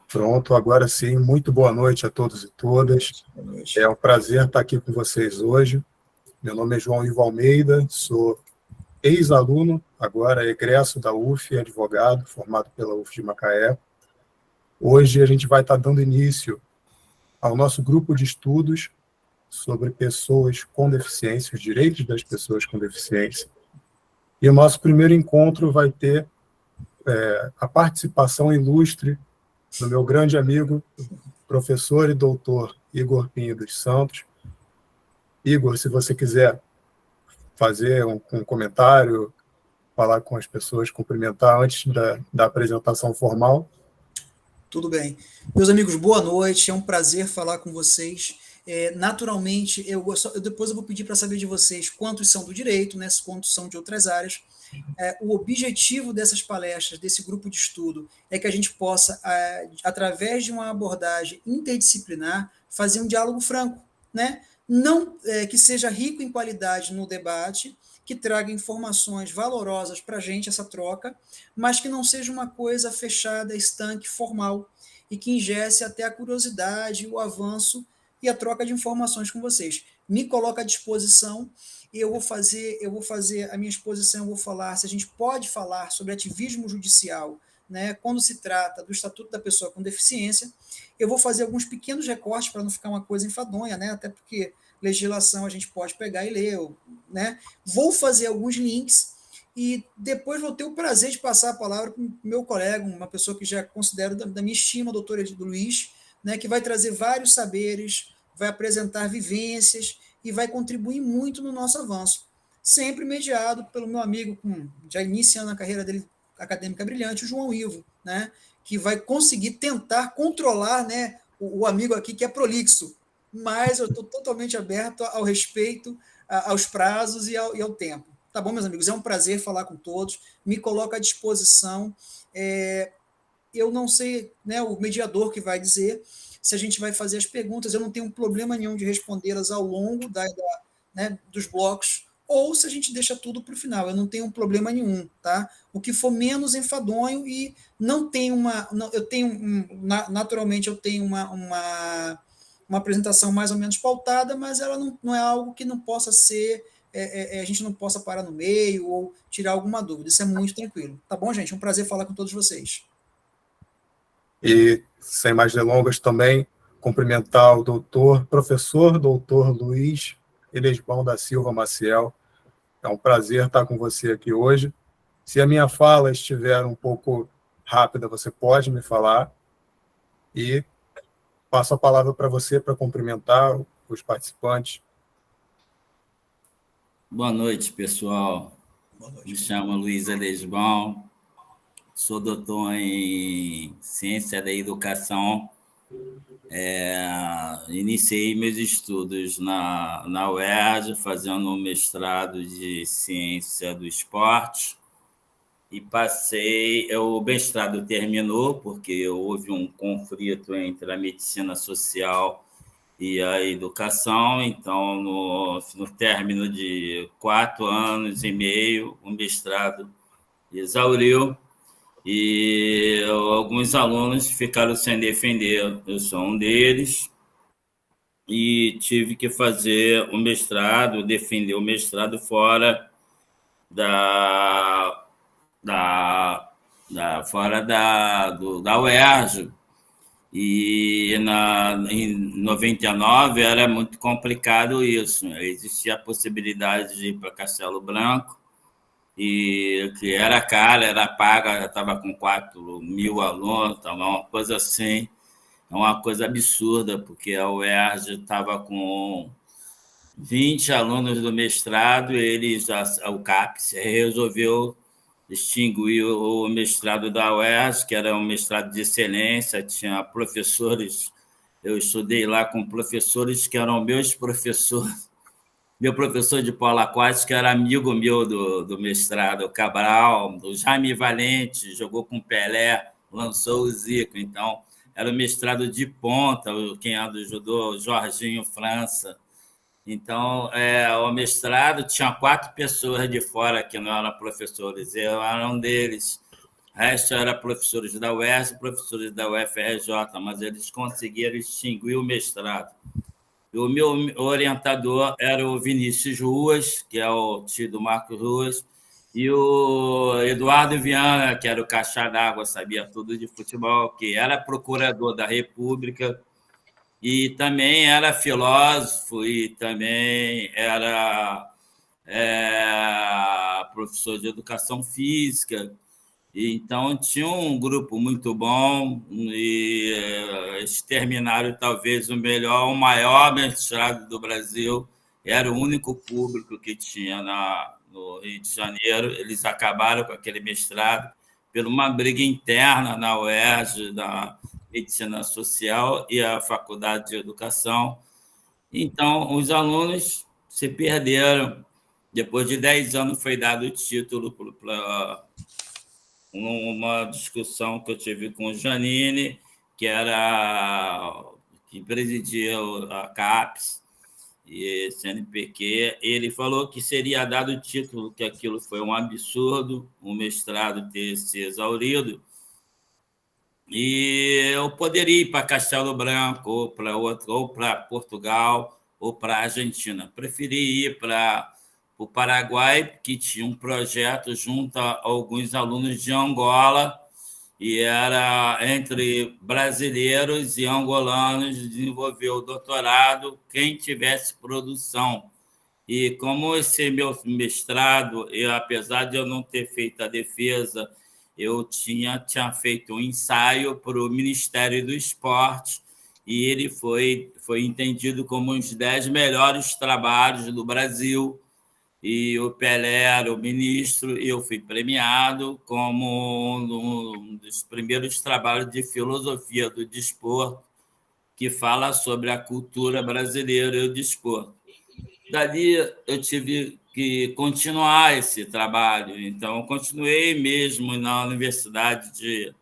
Pronto, agora sim, muito boa noite a todos e todas. Boa noite. É um prazer estar aqui com vocês hoje. Meu nome é João Ivo Almeida, sou ex-aluno, agora egresso da UF, advogado, formado pela UF de Macaé. Hoje a gente vai estar dando início ao nosso grupo de estudos sobre pessoas com deficiência, os direitos das pessoas com deficiência. E o nosso primeiro encontro vai ter a participação ilustre do meu grande amigo, professor e doutor Igor Pinho dos Santos. Igor, se você quiser fazer um comentário, falar com as pessoas, cumprimentar antes da apresentação formal. Tudo bem. Meus amigos, boa noite, é um prazer falar com vocês. Naturalmente, depois eu vou pedir para saber de vocês quantos são do direito, né, quantos são de outras áreas. O objetivo dessas palestras, desse grupo de estudo, é que a gente possa, através de uma abordagem interdisciplinar, fazer um diálogo franco, né? Não que seja rico em qualidade no debate, que traga informações valorosas para a gente, essa troca, mas que não seja uma coisa fechada, estanque, formal, e que ingesse até a curiosidade, o avanço e a troca de informações com vocês. Me coloco à disposição. Eu vou fazer a minha exposição, eu vou falar se a gente pode falar sobre ativismo judicial, né, quando se trata do Estatuto da Pessoa com Deficiência. Eu vou fazer alguns pequenos recortes para não ficar uma coisa enfadonha, né, até porque legislação a gente pode pegar e ler, né. Vou fazer alguns links e depois vou ter o prazer de passar a palavra para o meu colega, uma pessoa que já considero da minha estima, o doutor Edido Luiz, né, que vai trazer vários saberes, vai apresentar vivências e vai contribuir muito no nosso avanço, sempre mediado pelo meu amigo, já iniciando a carreira dele acadêmica brilhante, o João Ivo, né, que vai conseguir tentar controlar, né, o amigo aqui que é prolixo, mas eu estou totalmente aberto ao respeito, aos prazos e ao tempo. Tá bom, meus amigos? É um prazer falar com todos, me coloco à disposição. Eu não sei, né, o mediador que vai dizer se a gente vai fazer as perguntas, eu não tenho problema nenhum de respondê-las ao longo né, dos blocos, ou se a gente deixa tudo para o final, eu não tenho problema nenhum, tá? O que for menos enfadonho e não tem eu tenho, naturalmente eu tenho uma apresentação mais ou menos pautada, mas ela não é algo que não possa ser, a gente não possa parar no meio ou tirar alguma dúvida, isso é muito tranquilo. Tá bom, gente? É um prazer falar com todos vocês. E, sem mais delongas, também cumprimentar o professor doutor Luiz Elisbão da Silva Maciel. É um prazer estar com você aqui hoje. Se a minha fala estiver um pouco rápida, você pode me falar. E passo a palavra para você para cumprimentar os participantes. Boa noite, pessoal. Boa noite. Me chamo Luiz Elisbão, sou doutor em Ciência da Educação. Iniciei meus estudos na UERJ, fazendo um mestrado de Ciência do Esporte, e o mestrado terminou, porque houve um conflito entre a medicina social e a educação. Então, no término de 4 anos e meio, o mestrado exauriu e alguns alunos ficaram sem defender. Eu sou um deles e tive que fazer o mestrado, defender o mestrado fora da UERJ. E em 99 era muito complicado isso. Existia a possibilidade de ir para Castelo Branco, e que era caro, era paga, estava com 4.000 alunos, estava uma coisa assim, uma coisa absurda, porque a UERJ estava com 20 alunos do mestrado, o CAPES resolveu extinguir o mestrado da UERJ, que era um mestrado de excelência, tinha professores, eu estudei lá com professores que eram meus professores, meu professor de polo aquático, que era amigo meu do mestrado, o Cabral, o Jaime Valente, jogou com Pelé, lançou o Zico, então era o mestrado de ponta, quem é do judô, o Jorginho França. Então, o mestrado tinha 4 pessoas de fora que não eram professores, eu era um deles. O resto eram professores da UERJ, professores da UFRJ, mas eles conseguiram extinguir o mestrado. E o meu orientador era o Vinícius Ruas, que é o tio do Marcos Ruas, e o Eduardo Viana, que era o caixa d'água, sabia tudo de futebol, que era procurador da República, e também era filósofo, e também era professor de educação física. Então, tinha um grupo muito bom, e eles terminaram talvez o maior mestrado do Brasil, era o único público que tinha no Rio de Janeiro. Eles acabaram com aquele mestrado por uma briga interna na UERJ, da Medicina Social e a Faculdade de Educação. Então, os alunos se perderam. Depois de 10 anos, foi dado o título para uma discussão que eu tive com o Janine, que presidia a CAPES e CNPq. Ele falou que seria dado o título, que aquilo foi um absurdo, o mestrado ter se exaurido, e eu poderia ir para Castelo Branco, ou para Portugal, ou para a Argentina. Preferi ir para o Paraguai, que tinha um projeto junto a alguns alunos de Angola, e era entre brasileiros e angolanos desenvolver o doutorado quem tivesse produção. E como esse meu mestrado, apesar de eu não ter feito a defesa, eu tinha feito um ensaio para o Ministério do Esporte, e ele foi entendido como um dos 10 melhores trabalhos do Brasil, e o Pelé era o ministro, e eu fui premiado como um dos primeiros trabalhos de filosofia do desporto que fala sobre a cultura brasileira e o desporto. Dali, eu tive que continuar esse trabalho, então eu continuei mesmo na Universidade de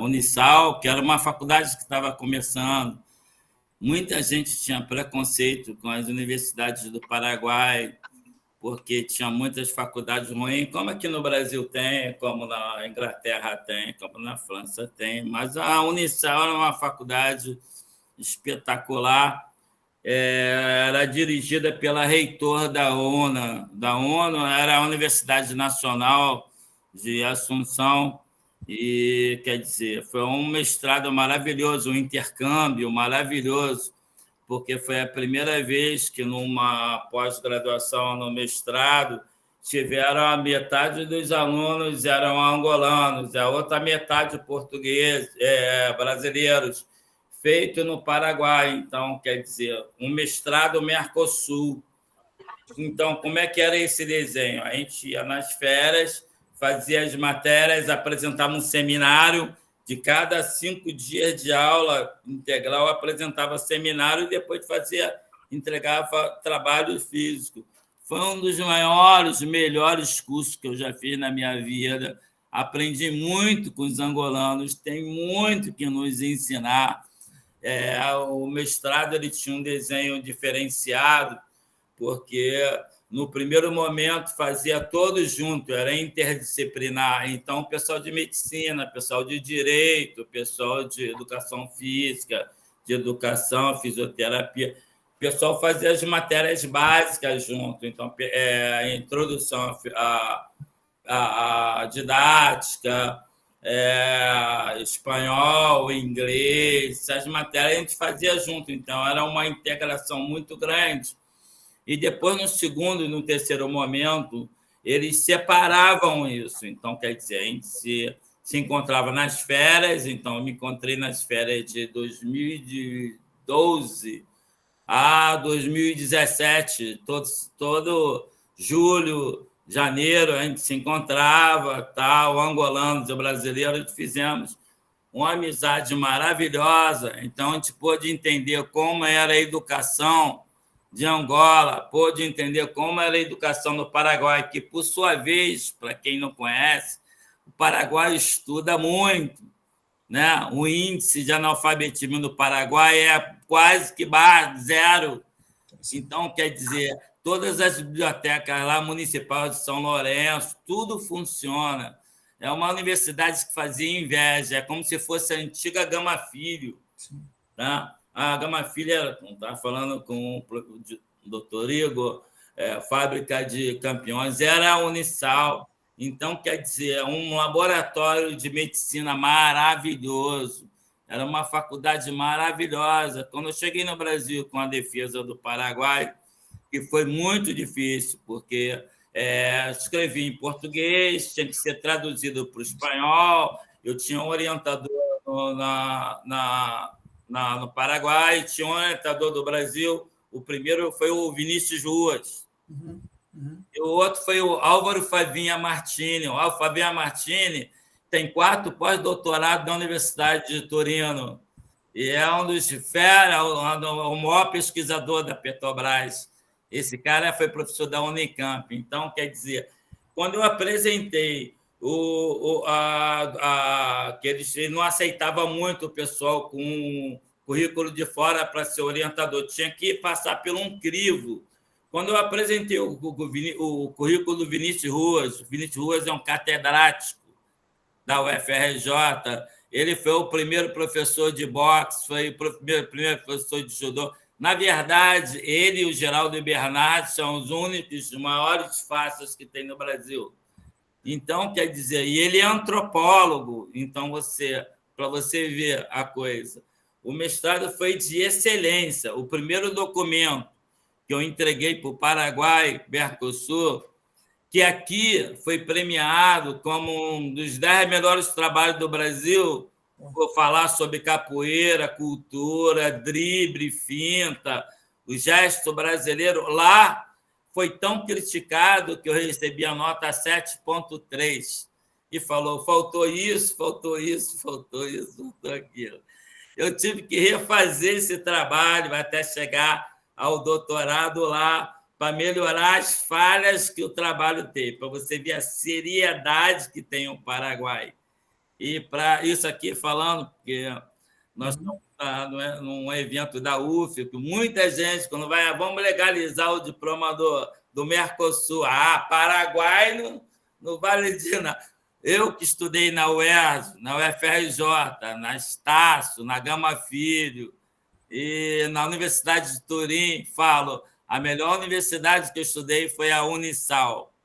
Unisal, que era uma faculdade que estava começando. Muita gente tinha preconceito com as universidades do Paraguai, porque tinha muitas faculdades ruins, como aqui no Brasil tem, como na Inglaterra tem, como na França tem, mas a Unisal era uma faculdade espetacular, era dirigida pela reitora da ONU. Era a Universidade Nacional de Assunção, e, quer dizer, foi um mestrado maravilhoso, um intercâmbio maravilhoso, porque foi a primeira vez que, numa pós-graduação, no mestrado, tiveram a metade dos alunos eram angolanos, a outra metade portugueses, brasileiros, feito no Paraguai. Então, quer dizer, um mestrado Mercosul. Então, como é que era esse desenho? A gente ia nas férias, fazia as matérias, apresentava um seminário, de cada 5 dias de aula integral, apresentava seminário e depois entregava trabalho físico. Foi um dos maiores, melhores cursos que eu já fiz na minha vida. Aprendi muito com os angolanos, tem muito que nos ensinar. O mestrado ele tinha um desenho diferenciado, porque no primeiro momento fazia todos junto, era interdisciplinar. Então, o pessoal de medicina, pessoal de direito, pessoal de educação física, de educação, fisioterapia, o pessoal fazia as matérias básicas junto. Então, a introdução à didática, espanhol, inglês, as matérias a gente fazia junto. Então, era uma integração muito grande. E depois, no segundo e no terceiro momento, eles separavam isso. Então, quer dizer, a gente se encontrava nas férias. Então, eu me encontrei nas férias de 2012 a 2017. Todo julho, janeiro, a gente se encontrava, tal, angolanos e brasileiros, fizemos uma amizade maravilhosa. Então, a gente pôde entender como era a educação de Angola, pôde entender como era a educação no Paraguai, que, por sua vez, para quem não conhece, o Paraguai estuda muito, né? O índice de analfabetismo no Paraguai é quase que zero. Então, quer dizer, todas as bibliotecas lá municipais de São Lourenço, tudo funciona. É uma universidade que fazia inveja, é como se fosse a antiga Gama Filho. Tá? A Gama Filho, estava falando com o doutor Igor, fábrica de campeões, era a Unisal. Então, quer dizer, um laboratório de medicina maravilhoso. Era uma faculdade maravilhosa. Quando eu cheguei no Brasil com a defesa do Paraguai, que foi muito difícil, porque escrevi em português, tinha que ser traduzido para o espanhol, eu tinha um orientador no Paraguai, tinha um orientador do Brasil, o primeiro foi o Vinícius Ruas, e o outro foi o Álvaro Favinha Martini. O Álvaro Favinha Martini tem 4 pós-doutorados na Universidade de Torino, e é um dos o maior pesquisador da Petrobras. Esse cara foi professor da Unicamp. Então, quer dizer, quando eu apresentei que eles não aceitavam muito o pessoal com currículo de fora para ser orientador, tinha que passar por um crivo. Quando eu apresentei o currículo do Vinícius Ruas é um catedrático da UFRJ, ele foi o primeiro professor de boxe, foi o primeiro professor de judô. Na verdade, ele e o Geraldo Bernardi são os únicos maiores faixas que tem no Brasil. Então, quer dizer, e ele é antropólogo, então para você ver a coisa. O mestrado foi de excelência. O primeiro documento que eu entreguei para o Paraguai, Mercosul, que aqui foi premiado como um dos 10 melhores trabalhos do Brasil. Vou falar sobre capoeira, cultura, drible, finta, o gesto brasileiro. Lá foi tão criticado que eu recebi a nota 7,3 e falou: faltou isso, faltou isso, faltou isso, faltou aquilo. Eu tive que refazer esse trabalho até chegar ao doutorado lá, para melhorar as falhas que o trabalho tem, para você ver a seriedade que tem o Paraguai. E para isso aqui, falando, porque nós estamos num evento da UF, que muita gente, quando vamos legalizar o diploma do Mercosul, Paraguai não vale de nada. Eu que estudei na UERJ, na UFRJ, na Estácio, na Gama Filho e na Universidade de Turim, falo, a melhor universidade que eu estudei foi a Unisal.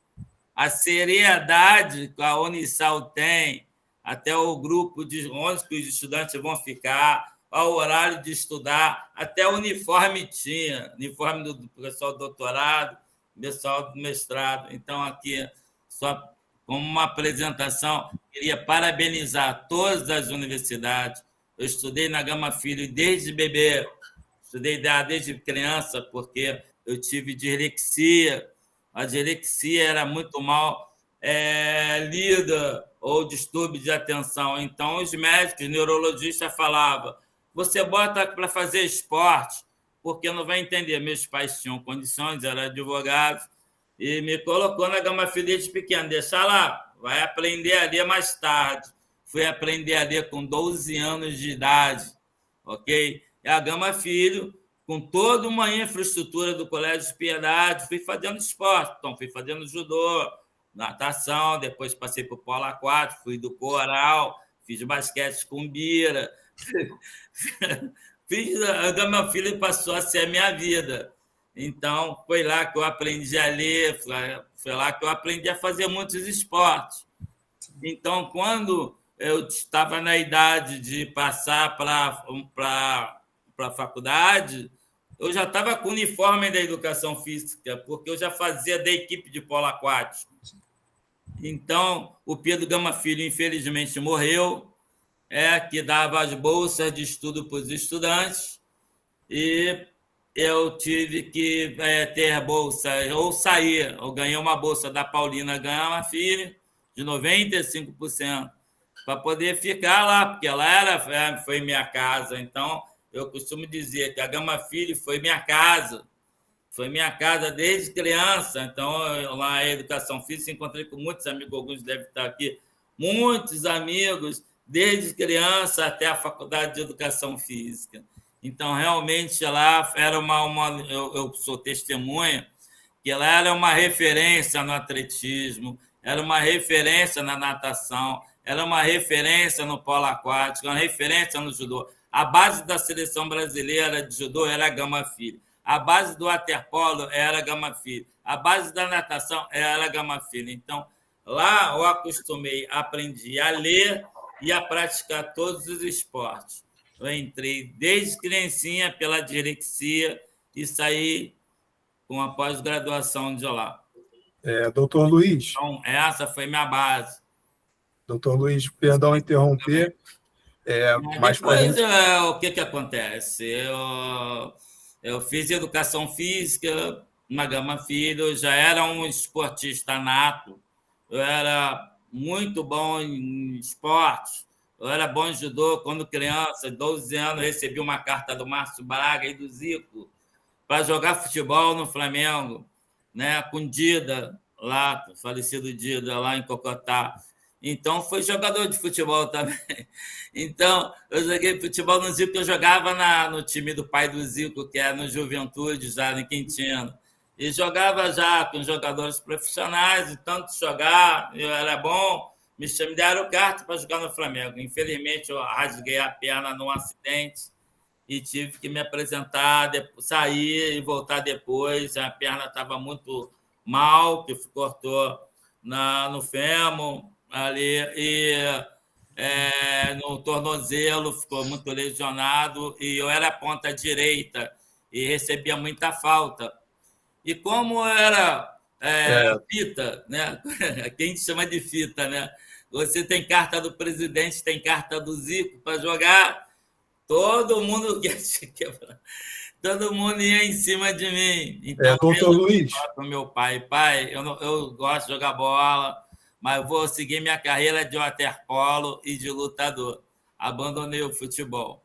A seriedade que a Unisal tem, até o grupo de onde os estudantes vão ficar, ao horário de estudar, até o uniforme tinha, uniforme do pessoal do doutorado, pessoal do mestrado. Então, aqui, só como uma apresentação, queria parabenizar todas as universidades. Eu estudei na Gama Filho desde bebê, estudei desde criança, porque eu tive dislexia. A dislexia era muito mal lida, ou distúrbio de atenção. Então, os médicos, neurologistas falavam: você bota para fazer esporte, porque não vai entender. Meus pais tinham condições, eram advogados, e me colocou na Gama Filho desde pequeno. Deixa lá, vai aprender a ler mais tarde. Fui aprender a ler com 12 anos de idade, ok? E a Gama Filho, com toda uma infraestrutura do Colégio de Piedade, fui fazendo esporte. Então, fui fazendo judô, natação, depois passei para o polo aquático, fui do coral, fiz basquete com bira. A Gama Filho passou a ser a minha vida. Então, foi lá que eu aprendi a ler, foi lá que eu aprendi a fazer muitos esportes. Então, quando eu estava na idade de passar para a faculdade, eu já estava com o uniforme da educação física, porque eu já fazia da equipe de polo aquático. Então, o Pedro Gama Filho, infelizmente, morreu, que dava as bolsas de estudo para os estudantes, e eu tive que ter bolsa, ou sair. Eu ganhei uma bolsa da Paulina Gama Filho, de 95%, para poder ficar lá, porque lá foi minha casa. Então, eu costumo dizer que a Gama Filho foi minha casa desde criança. Então, lá na educação física, encontrei com muitos amigos, alguns devem estar aqui, muitos amigos, desde criança até a faculdade de educação física. Então, realmente, lá era eu sou testemunha que lá era uma referência no atletismo, era uma referência na natação, era uma referência no polo aquático, uma referência no judô. A base da seleção brasileira de judô era a Gama Filho. A base do waterpolo era a Gama Filho. A base da natação era a Gama Filho. Então, lá eu acostumei, aprendi a ler e a praticar todos os esportes. Eu entrei desde criancinha pela dislexia e saí com a pós-graduação de lá. Doutor Luiz. Então, essa foi minha base. Doutor Luiz, perdão interromper. Mas depois, o que acontece? Eu fiz educação física na Gama Filho, eu já era um esportista nato, eu era muito bom em esportes, eu era bom em judô quando criança, 12 anos, recebi uma carta do Márcio Braga e do Zico para jogar futebol no Flamengo, né, com Dida, lá, falecido Dida, lá em Cocotá. Então, fui jogador de futebol também. Então, eu joguei futebol no Zico, eu jogava no time do pai do Zico, que é no Juventude, já em Quintino. E jogava já com jogadores profissionais, e tanto jogar, eu era bom, me deram carta para jogar no Flamengo. Infelizmente, eu rasguei a perna num acidente e tive que me apresentar, sair e voltar depois. A perna estava muito mal, que cortou no fêmur ali, e no tornozelo ficou muito lesionado, e eu era ponta direita e recebia muita falta. E como era fita, né? Aqui a gente chama de fita, né? Você tem carta do presidente, tem carta do Zico para jogar, todo mundo todo mundo ia em cima de mim. Então, doutor Luiz, com meu pai, eu gosto de jogar bola, mas eu vou seguir minha carreira de waterpolo e de lutador. Abandonei o futebol.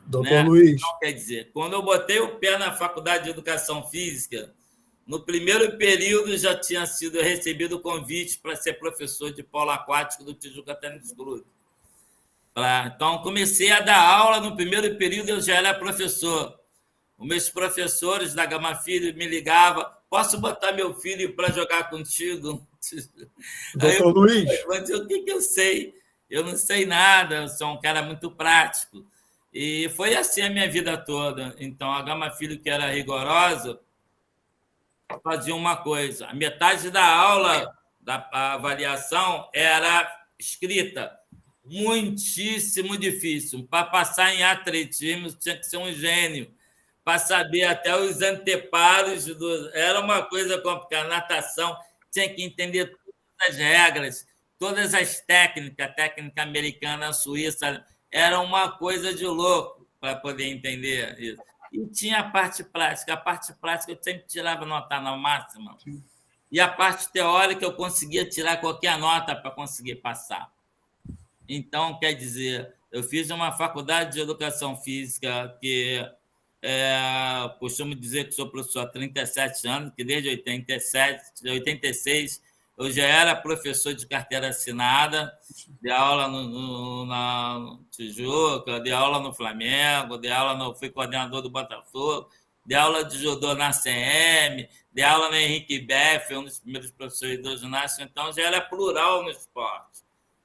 Doutor Luiz. Então, quer dizer, quando eu botei o pé na faculdade de educação física, no primeiro período já tinha sido recebido o convite para ser professor de polo aquático do Tijuca Tênis Clube. Então, comecei a dar aula no primeiro período, eu já era professor. Os meus professores da Gama Filho me ligavam: posso botar meu filho para jogar contigo? Doutor Luiz. Mas o que eu sei? Eu não sei nada, eu sou um cara muito prático. E foi assim a minha vida toda. Então, a Gama Filho, que era rigorosa, fazia uma coisa: a metade da aula, da avaliação, era escrita. Muitíssimo difícil. Para passar em atletismo, tinha que ser um gênio. Para saber até os anteparos. Era uma coisa complicada. Natação, tinha que entender todas as regras, todas as técnicas, técnica americana, suíça. Era uma coisa de louco para poder entender isso. E tinha a parte prática. A parte prática eu sempre tirava nota na máxima. E a parte teórica eu conseguia tirar qualquer nota para conseguir passar. Então, quer dizer, eu fiz uma faculdade de educação física que costumo dizer que sou professor há 37 anos, que desde 86 eu já era professor de carteira assinada, dei aula no Tijuca, dei aula no Flamengo, fui coordenador do Botafogo, dei aula de judô na CM, dei aula no Henrique Beff, um dos primeiros professores do ginásio, então já era plural no esporte.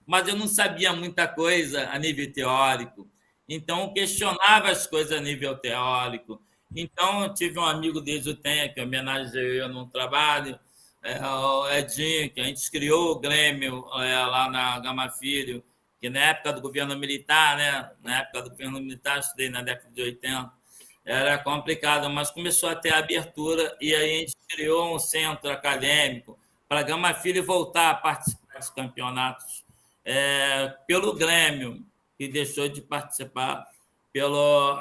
Mas eu não sabia muita coisa a nível teórico, então eu questionava as coisas a nível teórico. Então, eu tive um amigo desde o tempo, que homenageei eu num trabalho, o Edinho, que a gente criou o Grêmio lá na Gama Filho, que na época do governo militar, né? Na época do governo militar, estudei na década de 80, era complicado, mas começou a ter abertura, e aí a gente criou um centro acadêmico para a Gama Filho voltar a participar dos campeonatos pelo Grêmio, que deixou de participar pelo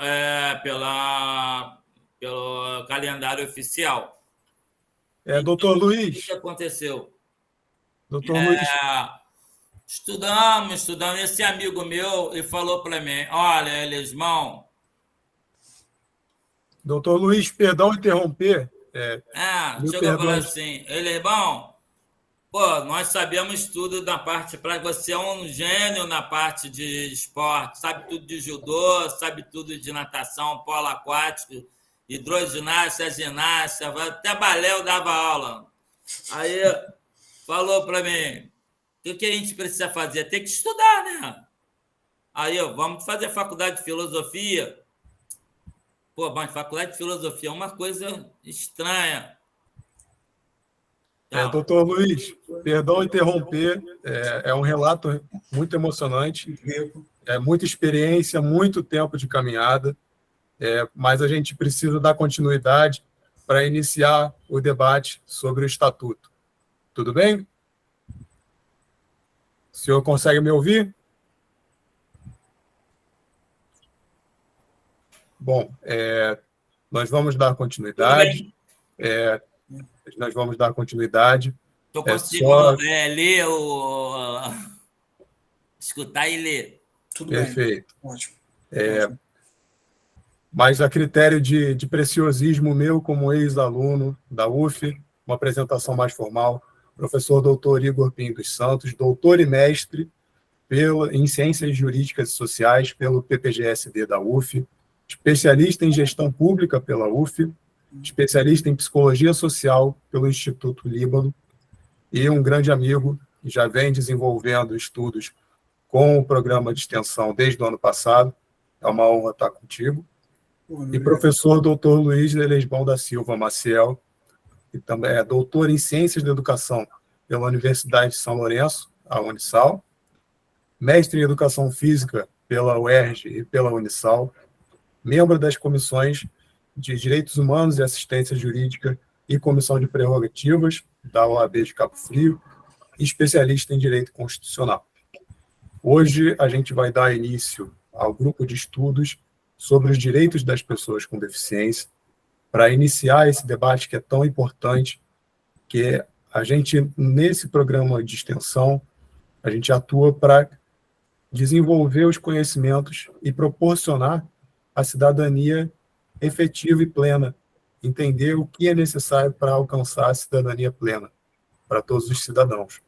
calendário oficial. Doutor Luiz. O que aconteceu? Doutor Luiz. Estudamos. Esse amigo meu ele falou para mim: olha, Elismão. Doutor Luiz, perdão interromper. Chegou a falar assim: Elismão, nós sabemos tudo da parte prática. Você é um gênio na parte de esporte, sabe tudo de judô, sabe tudo de natação, polo aquático. hidroginástica, ginástica, até balé eu dava aula. Aí falou para mim, o que a gente precisa fazer? Tem que estudar, né? Aí vamos fazer faculdade de filosofia. Pô, mas faculdade de filosofia é uma coisa estranha. Doutor Luiz, perdão interromper, é um relato muito emocionante, é muita experiência, muito tempo de caminhada, mas a gente precisa dar continuidade para iniciar o debate sobre o Estatuto. Tudo bem? O senhor consegue me ouvir? Bom, nós vamos dar continuidade. Nós vamos dar continuidade. Eu consigo ler escutar e ler. Tudo Perfeito. bem. Ótimo. Mas a critério de preciosismo meu como ex-aluno da UF, uma apresentação mais formal, professor doutor Igor Pinho dos Santos, doutor e mestre em Ciências Jurídicas e Sociais pelo PPGSD da UF, especialista em Gestão Pública pela UF, especialista em Psicologia Social pelo Instituto Líbano, e um grande amigo que já vem desenvolvendo estudos com o programa de extensão desde o ano passado. É uma honra estar contigo. E professor doutor Luiz Lesbão da Silva Maciel, que também é doutor em Ciências da Educação pela Universidade de São Lourenço, a Unisal, mestre em Educação Física pela UERJ e pela Unisal, membro das comissões de Direitos Humanos e Assistência Jurídica e Comissão de Prerrogativas da OAB de Cabo Frio, e especialista em Direito Constitucional. Hoje a gente vai dar início ao grupo de estudos sobre os direitos das pessoas com deficiência, para iniciar esse debate que é tão importante, que a gente, nesse programa de extensão, a gente atua para desenvolver os conhecimentos e proporcionar a cidadania efetiva e plena, entender o que é necessário para alcançar a cidadania plena para todos os cidadãos.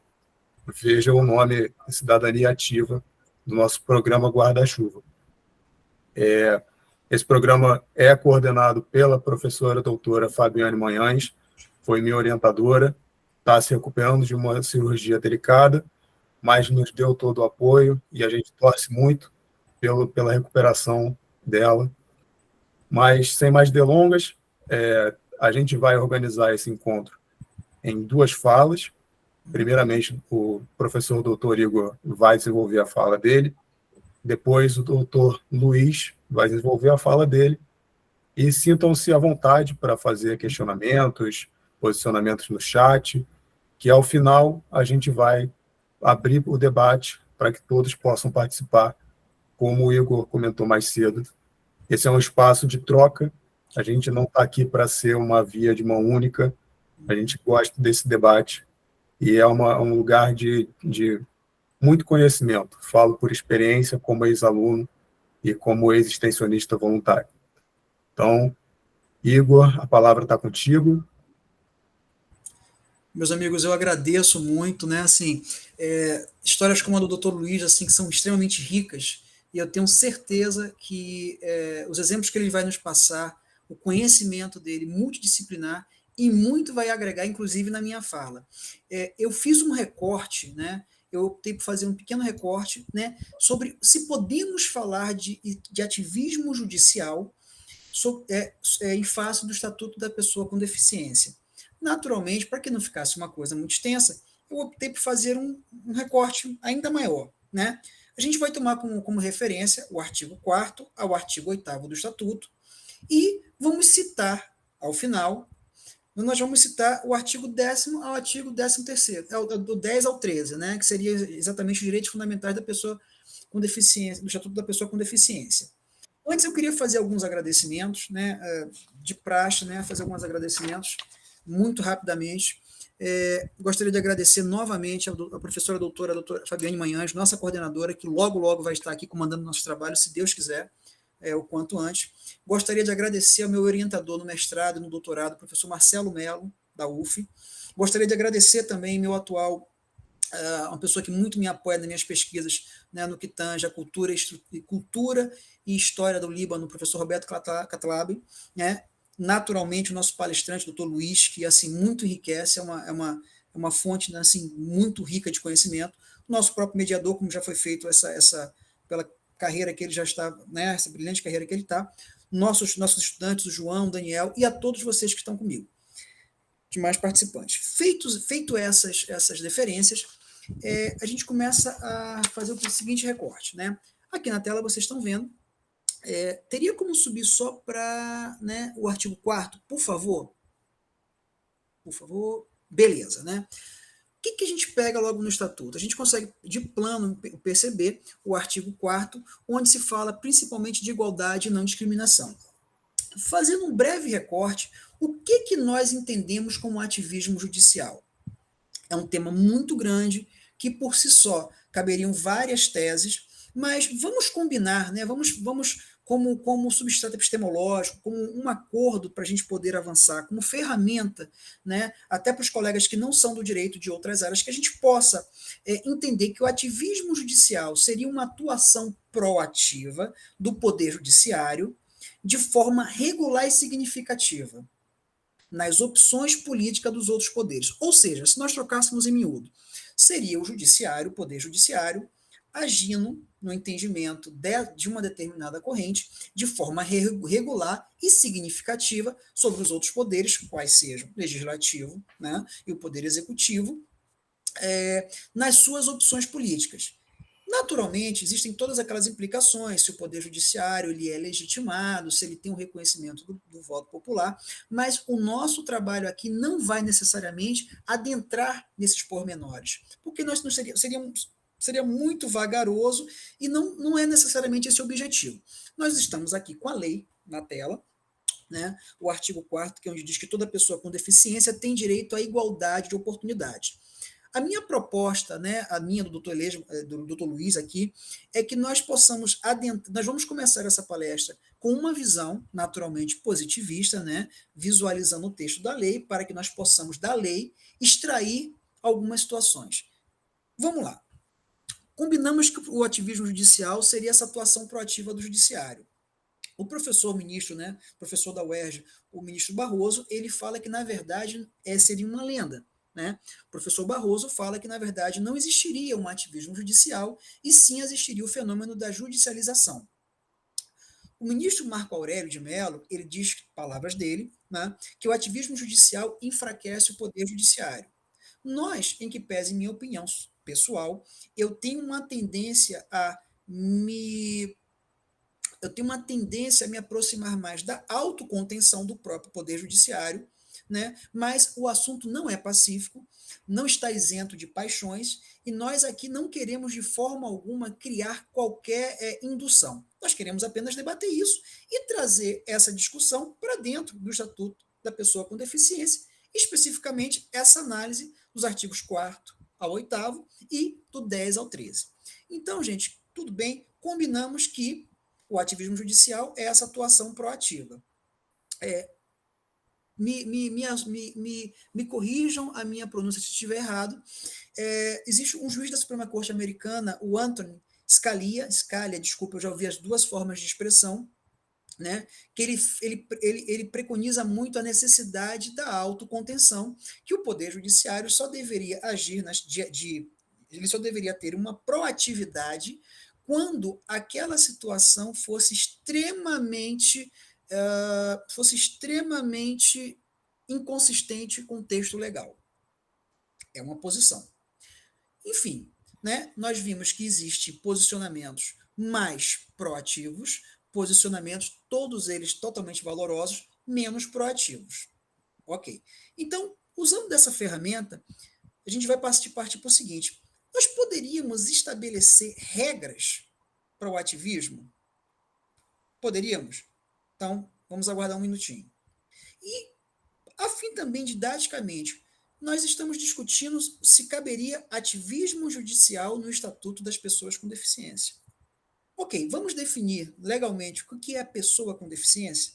Veja o nome Cidadania Ativa do nosso programa Guarda-Chuva. Esse programa é coordenado pela professora doutora Fabiane Manhães, foi minha orientadora, está se recuperando de uma cirurgia delicada, mas nos deu todo o apoio e a gente torce muito pela recuperação dela. Mas, sem mais delongas, a gente vai organizar esse encontro em 2 falas. Primeiramente, o professor doutor Igor vai desenvolver a fala dele, depois o doutor Luiz vai desenvolver a fala dele, e sintam-se à vontade para fazer questionamentos, posicionamentos no chat, que ao final a gente vai abrir o debate para que todos possam participar, como o Igor comentou mais cedo. Esse é um espaço de troca, a gente não está aqui para ser uma via de mão única, a gente gosta desse debate, e é um lugar de muito conhecimento. Falo por experiência como ex-aluno e como ex-extensionista voluntário. Então, Igor, a palavra está contigo. Meus amigos, eu agradeço muito, né? Assim, histórias como a do Dr. Luiz, assim, que são extremamente ricas, e eu tenho certeza que os exemplos que ele vai nos passar, o conhecimento dele, multidisciplinar, e muito vai agregar, inclusive, na minha fala. Eu fiz um recorte, né? Eu optei por fazer um pequeno recorte, né, sobre se podemos falar de ativismo judicial em face do Estatuto da Pessoa com Deficiência. Naturalmente, para que não ficasse uma coisa muito extensa, eu optei por fazer um recorte ainda maior. Né? A gente vai tomar como referência o artigo 4º ao artigo 8º do Estatuto e vamos citar, ao final, nós vamos citar o artigo 10º ao artigo 13º, do 10 ao 13, né, que seria exatamente os direitos fundamentais da pessoa com deficiência, do Estatuto da Pessoa com Deficiência. Antes eu queria fazer alguns agradecimentos, né, de praxe, né, fazer alguns agradecimentos muito rapidamente. Gostaria de agradecer novamente a professora doutora Fabiane Manhães, nossa coordenadora, que logo vai estar aqui comandando nosso trabalho, se Deus quiser, o quanto antes. Gostaria de agradecer ao meu orientador no mestrado e no doutorado, o professor Marcelo Melo, da UF. Gostaria de agradecer também meu atual, uma pessoa que muito me apoia nas minhas pesquisas, né, no que tange a cultura e história do Líbano, o professor Roberto Catlab, né, naturalmente, o nosso palestrante, doutor Luiz, que assim muito enriquece, é uma fonte, né, assim, muito rica de conhecimento. Nosso próprio mediador, como já foi feito pela carreira que ele já está, né, essa brilhante carreira que ele está, nossos estudantes, o João, o Daniel, e a todos vocês que estão comigo, demais participantes. Feito essas deferências, a gente começa a fazer o seguinte recorte, né? Aqui na tela vocês estão vendo. Teria como subir só para, né, o artigo 4º, por favor? Por favor. Beleza, né? O que a gente pega logo no estatuto? A gente consegue, de plano, perceber o artigo 4º, onde se fala principalmente de igualdade e não discriminação. Fazendo um breve recorte, o que nós entendemos como ativismo judicial? É um tema muito grande, que por si só caberiam várias teses, mas vamos combinar, né? Vamos como substrato epistemológico, como um acordo para a gente poder avançar, como ferramenta, né? Até para os colegas que não são do direito de outras áreas, que a gente possa entender que o ativismo judicial seria uma atuação proativa do Poder Judiciário de forma regular e significativa nas opções políticas dos outros poderes. Ou seja, se nós trocássemos em miúdo, seria o judiciário, o poder judiciário, agindo no entendimento de uma determinada corrente de forma regular e significativa sobre os outros poderes, quais sejam o legislativo, né, e o poder executivo, nas suas opções políticas. Naturalmente, existem todas aquelas implicações, se o Poder Judiciário ele é legitimado, se ele tem um reconhecimento do voto popular, mas o nosso trabalho aqui não vai necessariamente adentrar nesses pormenores, porque nós não seria muito vagaroso e não é necessariamente esse o objetivo. Nós estamos aqui com a lei na tela, né, o artigo 4º, que é onde diz que toda pessoa com deficiência tem direito à igualdade de oportunidade. A minha proposta, né, a minha do Dr. Luiz aqui, é que nós possamos nós vamos começar essa palestra com uma visão naturalmente positivista, né, visualizando o texto da lei, para que nós possamos, da lei, extrair algumas situações. Vamos lá. Combinamos que o ativismo judicial seria essa atuação proativa do judiciário. O professor ministro, né, professor da UERJ, o ministro Barroso, ele fala que, na verdade, seria uma lenda. Né? O professor Barroso fala que, na verdade, não existiria um ativismo judicial e sim existiria o fenômeno da judicialização. O ministro Marco Aurélio de Mello, ele diz, palavras dele, né, que o ativismo judicial enfraquece o poder judiciário. Nós, em que pese minha opinião pessoal, eu tenho uma tendência a me aproximar mais da autocontenção do próprio poder judiciário, né? Mas o assunto não é pacífico, não está isento de paixões, e nós aqui não queremos de forma alguma criar qualquer indução. Nós queremos apenas debater isso e trazer essa discussão para dentro do Estatuto da Pessoa com Deficiência, especificamente essa análise dos artigos 4º ao 8º e do 10 ao 13. Então, gente, tudo bem, combinamos que o ativismo judicial é essa atuação proativa. Me corrijam a minha pronúncia se estiver errado. Existe um juiz da Suprema Corte Americana, o Anthony Scalia, desculpa, eu já ouvi as duas formas de expressão, né, que ele preconiza muito a necessidade da autocontenção, que o Poder Judiciário só deveria agir ele só deveria ter uma proatividade quando aquela situação fosse extremamente inconsistente com o texto legal. É uma posição. Enfim, né, nós vimos que existem posicionamentos mais proativos, posicionamentos, todos eles totalmente valorosos, menos proativos. Ok. Então, usando dessa ferramenta, a gente vai partir para o seguinte: nós poderíamos estabelecer regras para o ativismo? Poderíamos? Então, vamos aguardar um minutinho. E, a fim também didaticamente, nós estamos discutindo se caberia ativismo judicial no Estatuto das Pessoas com Deficiência. Ok, vamos definir legalmente o que é a pessoa com deficiência?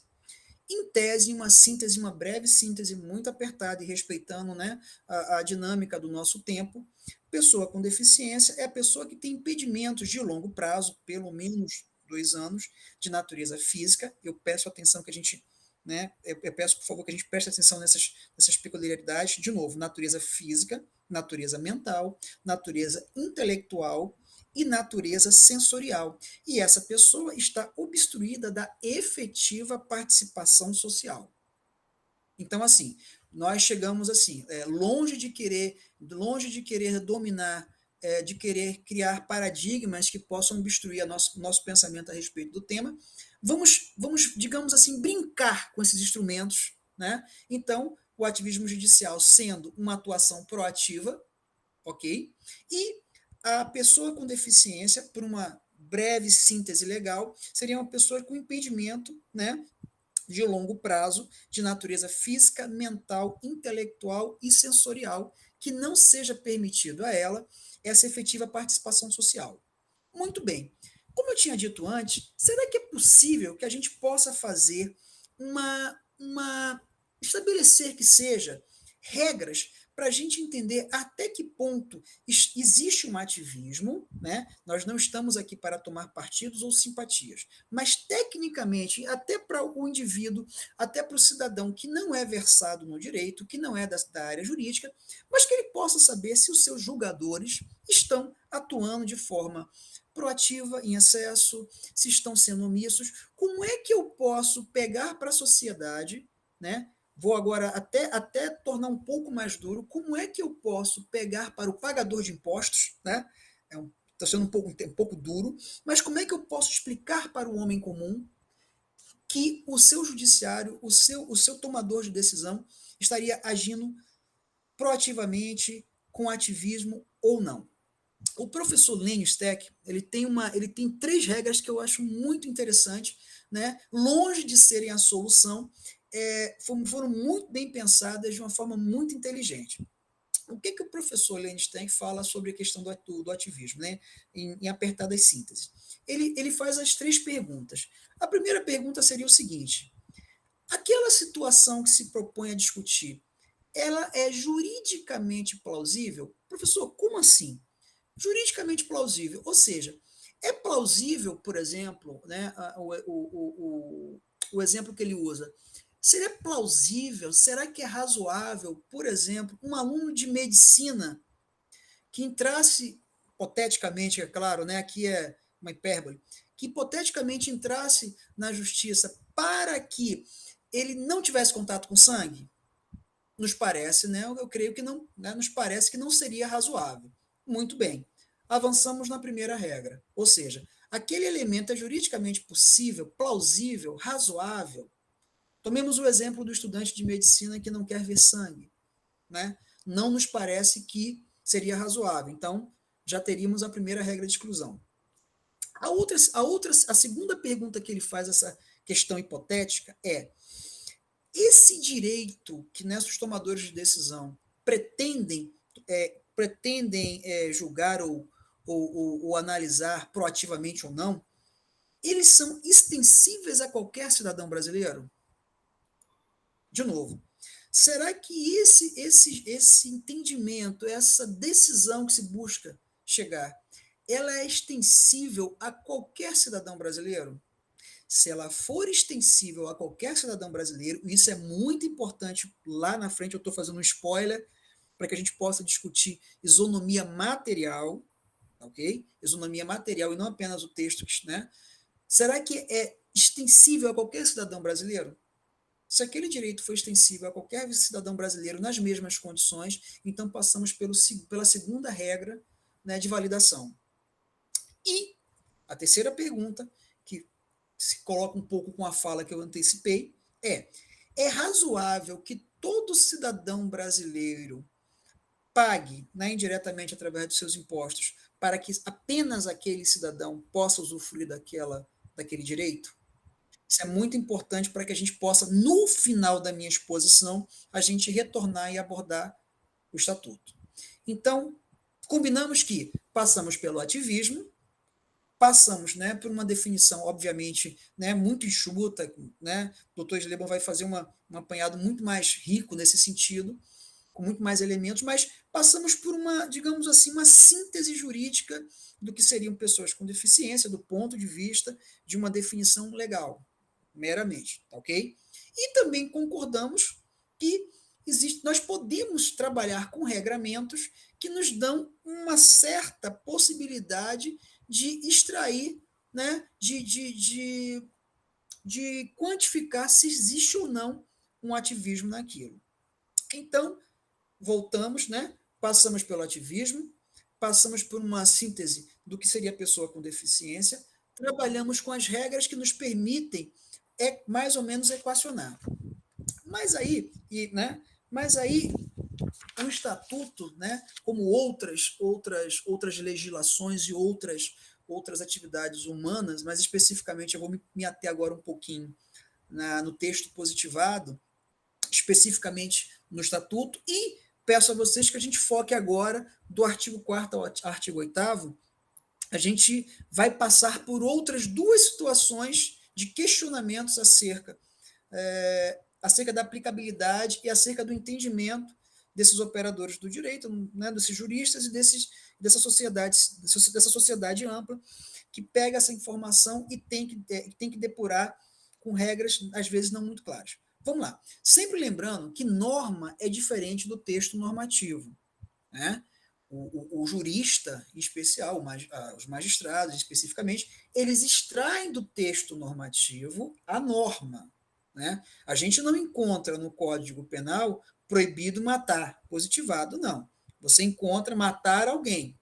Em tese, uma breve síntese muito apertada e respeitando, né, a dinâmica do nosso tempo, pessoa com deficiência é a pessoa que tem impedimentos de longo prazo, pelo menos 2 anos, de natureza física. Eu peço atenção que a gente né? Eu peço, por favor, que a gente preste atenção nessas peculiaridades. De novo, natureza física, natureza mental, natureza intelectual e natureza sensorial. E essa pessoa está obstruída da efetiva participação social. Então, assim, nós chegamos assim, longe de querer dominar, de querer criar paradigmas que possam obstruir nosso pensamento a respeito do tema, vamos, digamos assim, brincar com esses instrumentos, né? Então, o ativismo judicial sendo uma atuação proativa, ok? E a pessoa com deficiência, por uma breve síntese legal, seria uma pessoa com impedimento, né, de longo prazo, de natureza física, mental, intelectual e sensorial, que não seja permitido a ela essa efetiva participação social. Muito bem. Como eu tinha dito antes, será que é possível que a gente possa fazer estabelecer que seja regras para a gente entender até que ponto existe um ativismo, né? Nós não estamos aqui para tomar partidos ou simpatias, mas tecnicamente, até para o indivíduo, até para o cidadão que não é versado no direito, que não é da área jurídica, mas que ele possa saber se os seus julgadores estão atuando de forma proativa, em excesso, se estão sendo omissos. Como é que eu posso pegar para a sociedade, né? Vou agora até tornar um pouco mais duro, como é que eu posso pegar para o pagador de impostos, né? Está sendo um pouco duro, mas como é que eu posso explicar para o homem comum que o seu judiciário, o seu tomador de decisão estaria agindo proativamente, com ativismo ou não? O professor Lênio Steck, ele tem 3 regras que eu acho muito interessantes, né? Longe de serem a solução, foram muito bem pensadas de uma forma muito inteligente. O que o professor Lênio Steck fala sobre a questão do ativismo, né? Em apertadas sínteses? Ele faz as 3 perguntas. A primeira pergunta seria o seguinte: aquela situação que se propõe a discutir, ela é juridicamente plausível? Professor, como assim? Juridicamente plausível, ou seja, é plausível, por exemplo, né, o exemplo que ele usa, seria plausível, será que é razoável, por exemplo, um aluno de medicina que entrasse, hipoteticamente, é claro, né, aqui é uma hipérbole, que hipoteticamente entrasse na justiça para que ele não tivesse contato com sangue? Nos parece, né, eu creio que não, né, nos parece que não seria razoável. Muito bem. Avançamos na primeira regra, ou seja, aquele elemento é juridicamente possível, plausível, razoável. Tomemos o exemplo do estudante de medicina que não quer ver sangue, né? Não nos parece que seria razoável. Então, já teríamos a primeira regra de exclusão. A segunda pergunta que ele faz, essa questão hipotética, é: esse direito que nossos tomadores de decisão pretendem julgar ou analisar proativamente ou não, eles são extensíveis a qualquer cidadão brasileiro? De novo, será que esse entendimento, essa decisão que se busca chegar, ela é extensível a qualquer cidadão brasileiro? Se ela for extensível a qualquer cidadão brasileiro, e isso é muito importante, lá na frente eu estou fazendo um spoiler para que a gente possa discutir isonomia material, ok? Isonomia material e não apenas o texto, né? Será que é extensível a qualquer cidadão brasileiro? Se aquele direito for extensível a qualquer cidadão brasileiro nas mesmas condições, então passamos pela segunda regra, né, de validação. E a terceira pergunta, que se coloca um pouco com a fala que eu antecipei, é razoável que todo cidadão brasileiro pague, né, indiretamente através dos seus impostos, para que apenas aquele cidadão possa usufruir daquele direito? Isso é muito importante para que a gente possa, no final da minha exposição, a gente retornar e abordar o Estatuto. Então, combinamos que passamos pelo ativismo, passamos, né, por uma definição, obviamente, né, muito enxuta, né? O doutor Sleban vai fazer um apanhado muito mais rico nesse sentido, com muito mais elementos, mas passamos por digamos assim, uma síntese jurídica do que seriam pessoas com deficiência, do ponto de vista de uma definição legal, meramente, tá ok? E também concordamos que nós podemos trabalhar com regramentos que nos dão uma certa possibilidade de extrair, né, de quantificar se existe ou não um ativismo naquilo. Então, voltamos, né? Passamos pelo ativismo, passamos por uma síntese do que seria a pessoa com deficiência, trabalhamos com as regras que nos permitem mais ou menos equacionar. Mas aí o estatuto, né, como outras legislações e outras atividades humanas, mas especificamente eu vou me ater agora um pouquinho no texto positivado, especificamente no estatuto, e peço a vocês que a gente foque agora do artigo 4º ao artigo 8º, a gente vai passar por outras duas situações de questionamentos acerca da aplicabilidade e acerca do entendimento desses operadores do direito, né, desses juristas e dessa sociedade ampla que pega essa informação e tem que depurar com regras, às vezes, não muito claras. Vamos lá. Sempre lembrando que norma é diferente do texto normativo, né? O jurista, em especial, os magistrados, especificamente, eles extraem do texto normativo a norma, né? A gente não encontra no Código Penal proibido matar, positivado, não. Você encontra matar alguém.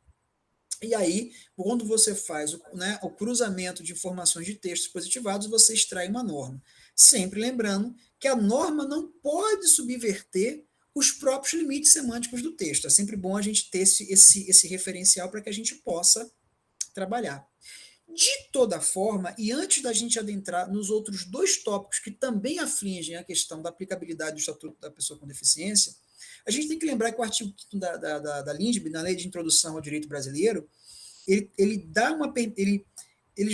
E aí, quando você faz o cruzamento de informações de textos positivados, você extrai uma norma. Sempre lembrando que a norma não pode subverter os próprios limites semânticos do texto. É sempre bom a gente ter esse referencial para que a gente possa trabalhar. De toda forma, e antes da gente adentrar nos outros dois tópicos que também afligem a questão da aplicabilidade do Estatuto da Pessoa com Deficiência, a gente tem que lembrar que o artigo 5º da LINDB, na Lei de Introdução ao Direito Brasileiro, ele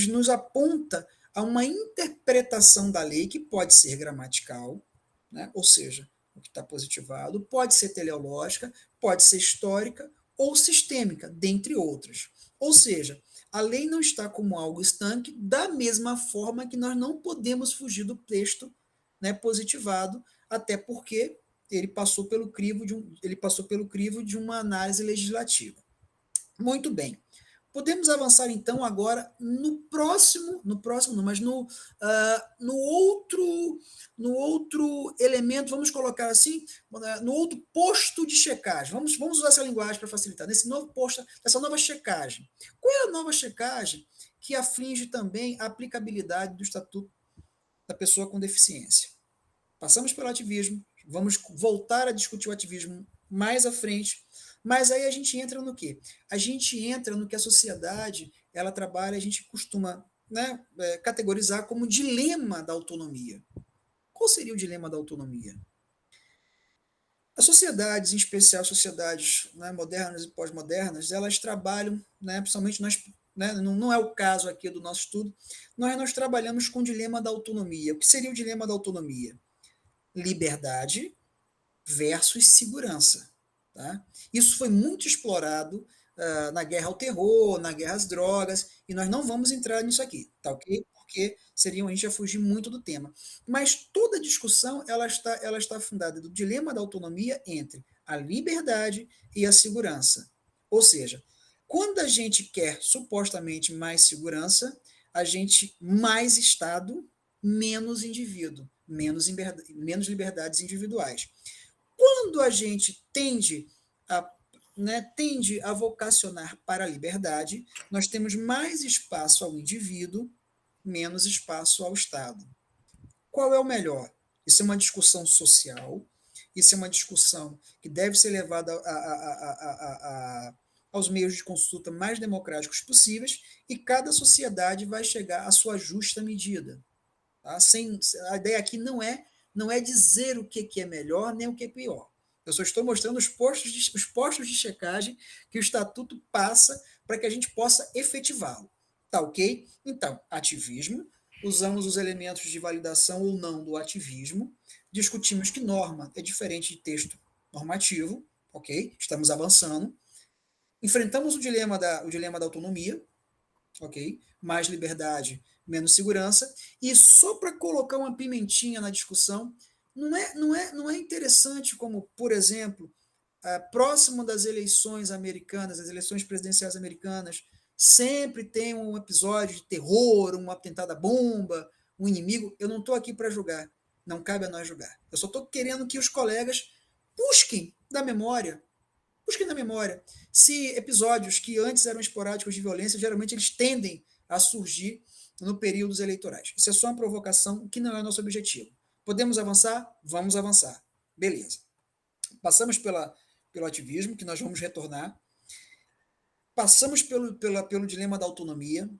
nos aponta a uma interpretação da lei que pode ser gramatical, né? Ou seja, o que está positivado, pode ser teleológica, pode ser histórica ou sistêmica, dentre outras. Ou seja, a lei não está como algo estanque, da mesma forma que nós não podemos fugir do texto, né, positivado, até porque ele passou pelo crivo de uma análise legislativa. Muito bem. Podemos avançar então agora no outro elemento, vamos colocar assim, no outro posto de checagem. Vamos usar essa linguagem para facilitar. Nesse novo posto, nessa nova checagem. Qual é a nova checagem que aflige também a aplicabilidade do Estatuto da Pessoa com Deficiência? Passamos pelo ativismo, vamos voltar a discutir o ativismo mais à frente, mas aí a gente entra no quê? A gente entra no que a sociedade ela trabalha, a gente costuma, né, categorizar como dilema da autonomia. Qual seria o dilema da autonomia? As sociedades, em especial sociedades, né, modernas e pós-modernas, elas trabalham, né, principalmente nós, né, não é o caso aqui do nosso estudo, nós trabalhamos com o dilema da autonomia. O que seria o dilema da autonomia? Liberdade versus segurança. Tá? Isso foi muito explorado na guerra ao terror, na guerra às drogas, e nós não vamos entrar nisso aqui, tá ok? Porque a gente ia fugir muito do tema. Mas toda discussão ela está fundada do dilema da autonomia entre a liberdade e a segurança. Ou seja, quando a gente quer supostamente mais segurança, a gente mais Estado, menos indivíduo, menos liberdades individuais. Quando a gente tende a vocacionar para a liberdade, nós temos mais espaço ao indivíduo, menos espaço ao Estado. Qual é o melhor? Isso é uma discussão social, isso é uma discussão que deve ser levada aos meios de consulta mais democráticos possíveis, e cada sociedade vai chegar à sua justa medida. Tá? A ideia aqui não é dizer o que é melhor nem o que é pior. Eu só estou mostrando os postos de checagem que o Estatuto passa para que a gente possa efetivá-lo. Tá ok? Então, ativismo, usamos os elementos de validação ou não do ativismo, discutimos que norma é diferente de texto normativo, ok? Estamos avançando. Enfrentamos o dilema da autonomia, ok? Mais liberdade, menos segurança. E só para colocar uma pimentinha na discussão, não é interessante como, por exemplo, próximo das eleições americanas, as eleições presidenciais americanas, sempre tem um episódio de terror, um atentado à bomba, um inimigo. Eu não estou aqui para julgar, não cabe a nós julgar. Eu só estou querendo que os colegas busquem da memória, se episódios que antes eram esporádicos de violência, geralmente eles tendem a surgir no períodos eleitorais. Isso é só uma provocação que não é o nosso objetivo. Podemos avançar? Vamos avançar. Beleza. Passamos pelo ativismo, que nós vamos retornar. Passamos pelo dilema da autonomia.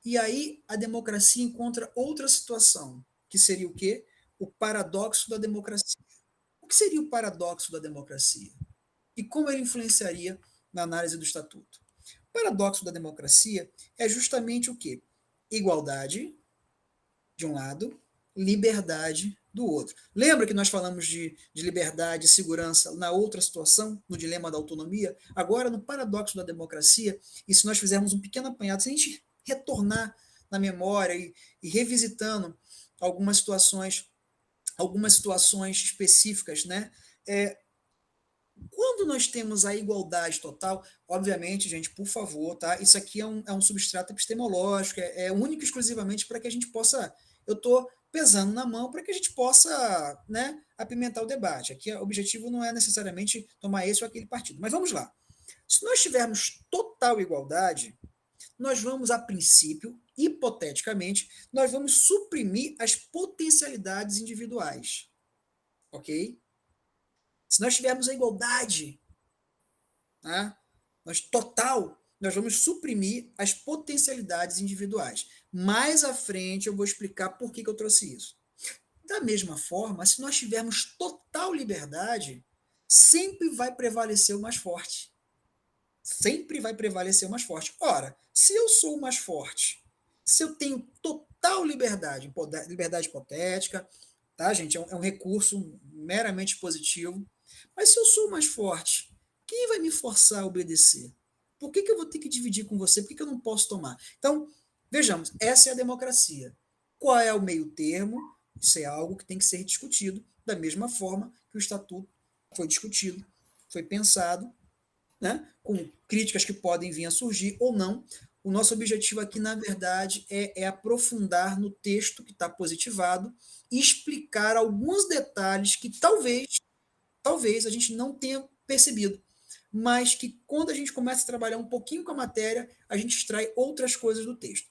E aí a democracia encontra outra situação, que seria o quê? O paradoxo da democracia. O que seria o paradoxo da democracia? E como ele influenciaria na análise do Estatuto? O paradoxo da democracia é justamente o quê? Igualdade, de um lado, liberdade do outro. Lembra que nós falamos de liberdade e segurança na outra situação, no dilema da autonomia? Agora, no paradoxo da democracia, e se nós fizermos um pequeno apanhado, se a gente retornar na memória e revisitando algumas situações específicas, né? Quando nós temos a igualdade total, obviamente, gente, por favor, tá? Isso aqui é um substrato epistemológico, é único e exclusivamente para que a gente possa. Eu estou pesando na mão para que a gente possa, né, apimentar o debate. Aqui o objetivo não é necessariamente tomar esse ou aquele partido. Mas vamos lá. Se nós tivermos total igualdade, nós vamos, a princípio, hipoteticamente, nós vamos suprimir as potencialidades individuais. Ok? Se nós tivermos a igualdade, né, nós vamos suprimir as potencialidades individuais. Mais à frente eu vou explicar por que eu trouxe isso. Da mesma forma, se nós tivermos total liberdade, sempre vai prevalecer o mais forte. Sempre vai prevalecer o mais forte. Ora, se eu sou o mais forte, se eu tenho total liberdade hipotética, tá, gente? É um recurso meramente positivo. Mas se eu sou o mais forte, quem vai me forçar a obedecer? Por que eu vou ter que dividir com você? Por que eu não posso tomar? Então, vejamos, essa é a democracia. Qual é o meio termo? Isso é algo que tem que ser discutido, da mesma forma que o Estatuto foi discutido, foi pensado, né, com críticas que podem vir a surgir ou não. O nosso objetivo aqui, na verdade, é aprofundar no texto que está positivado e explicar alguns detalhes que talvez a gente não tenha percebido, mas que quando a gente começa a trabalhar um pouquinho com a matéria, a gente extrai outras coisas do texto.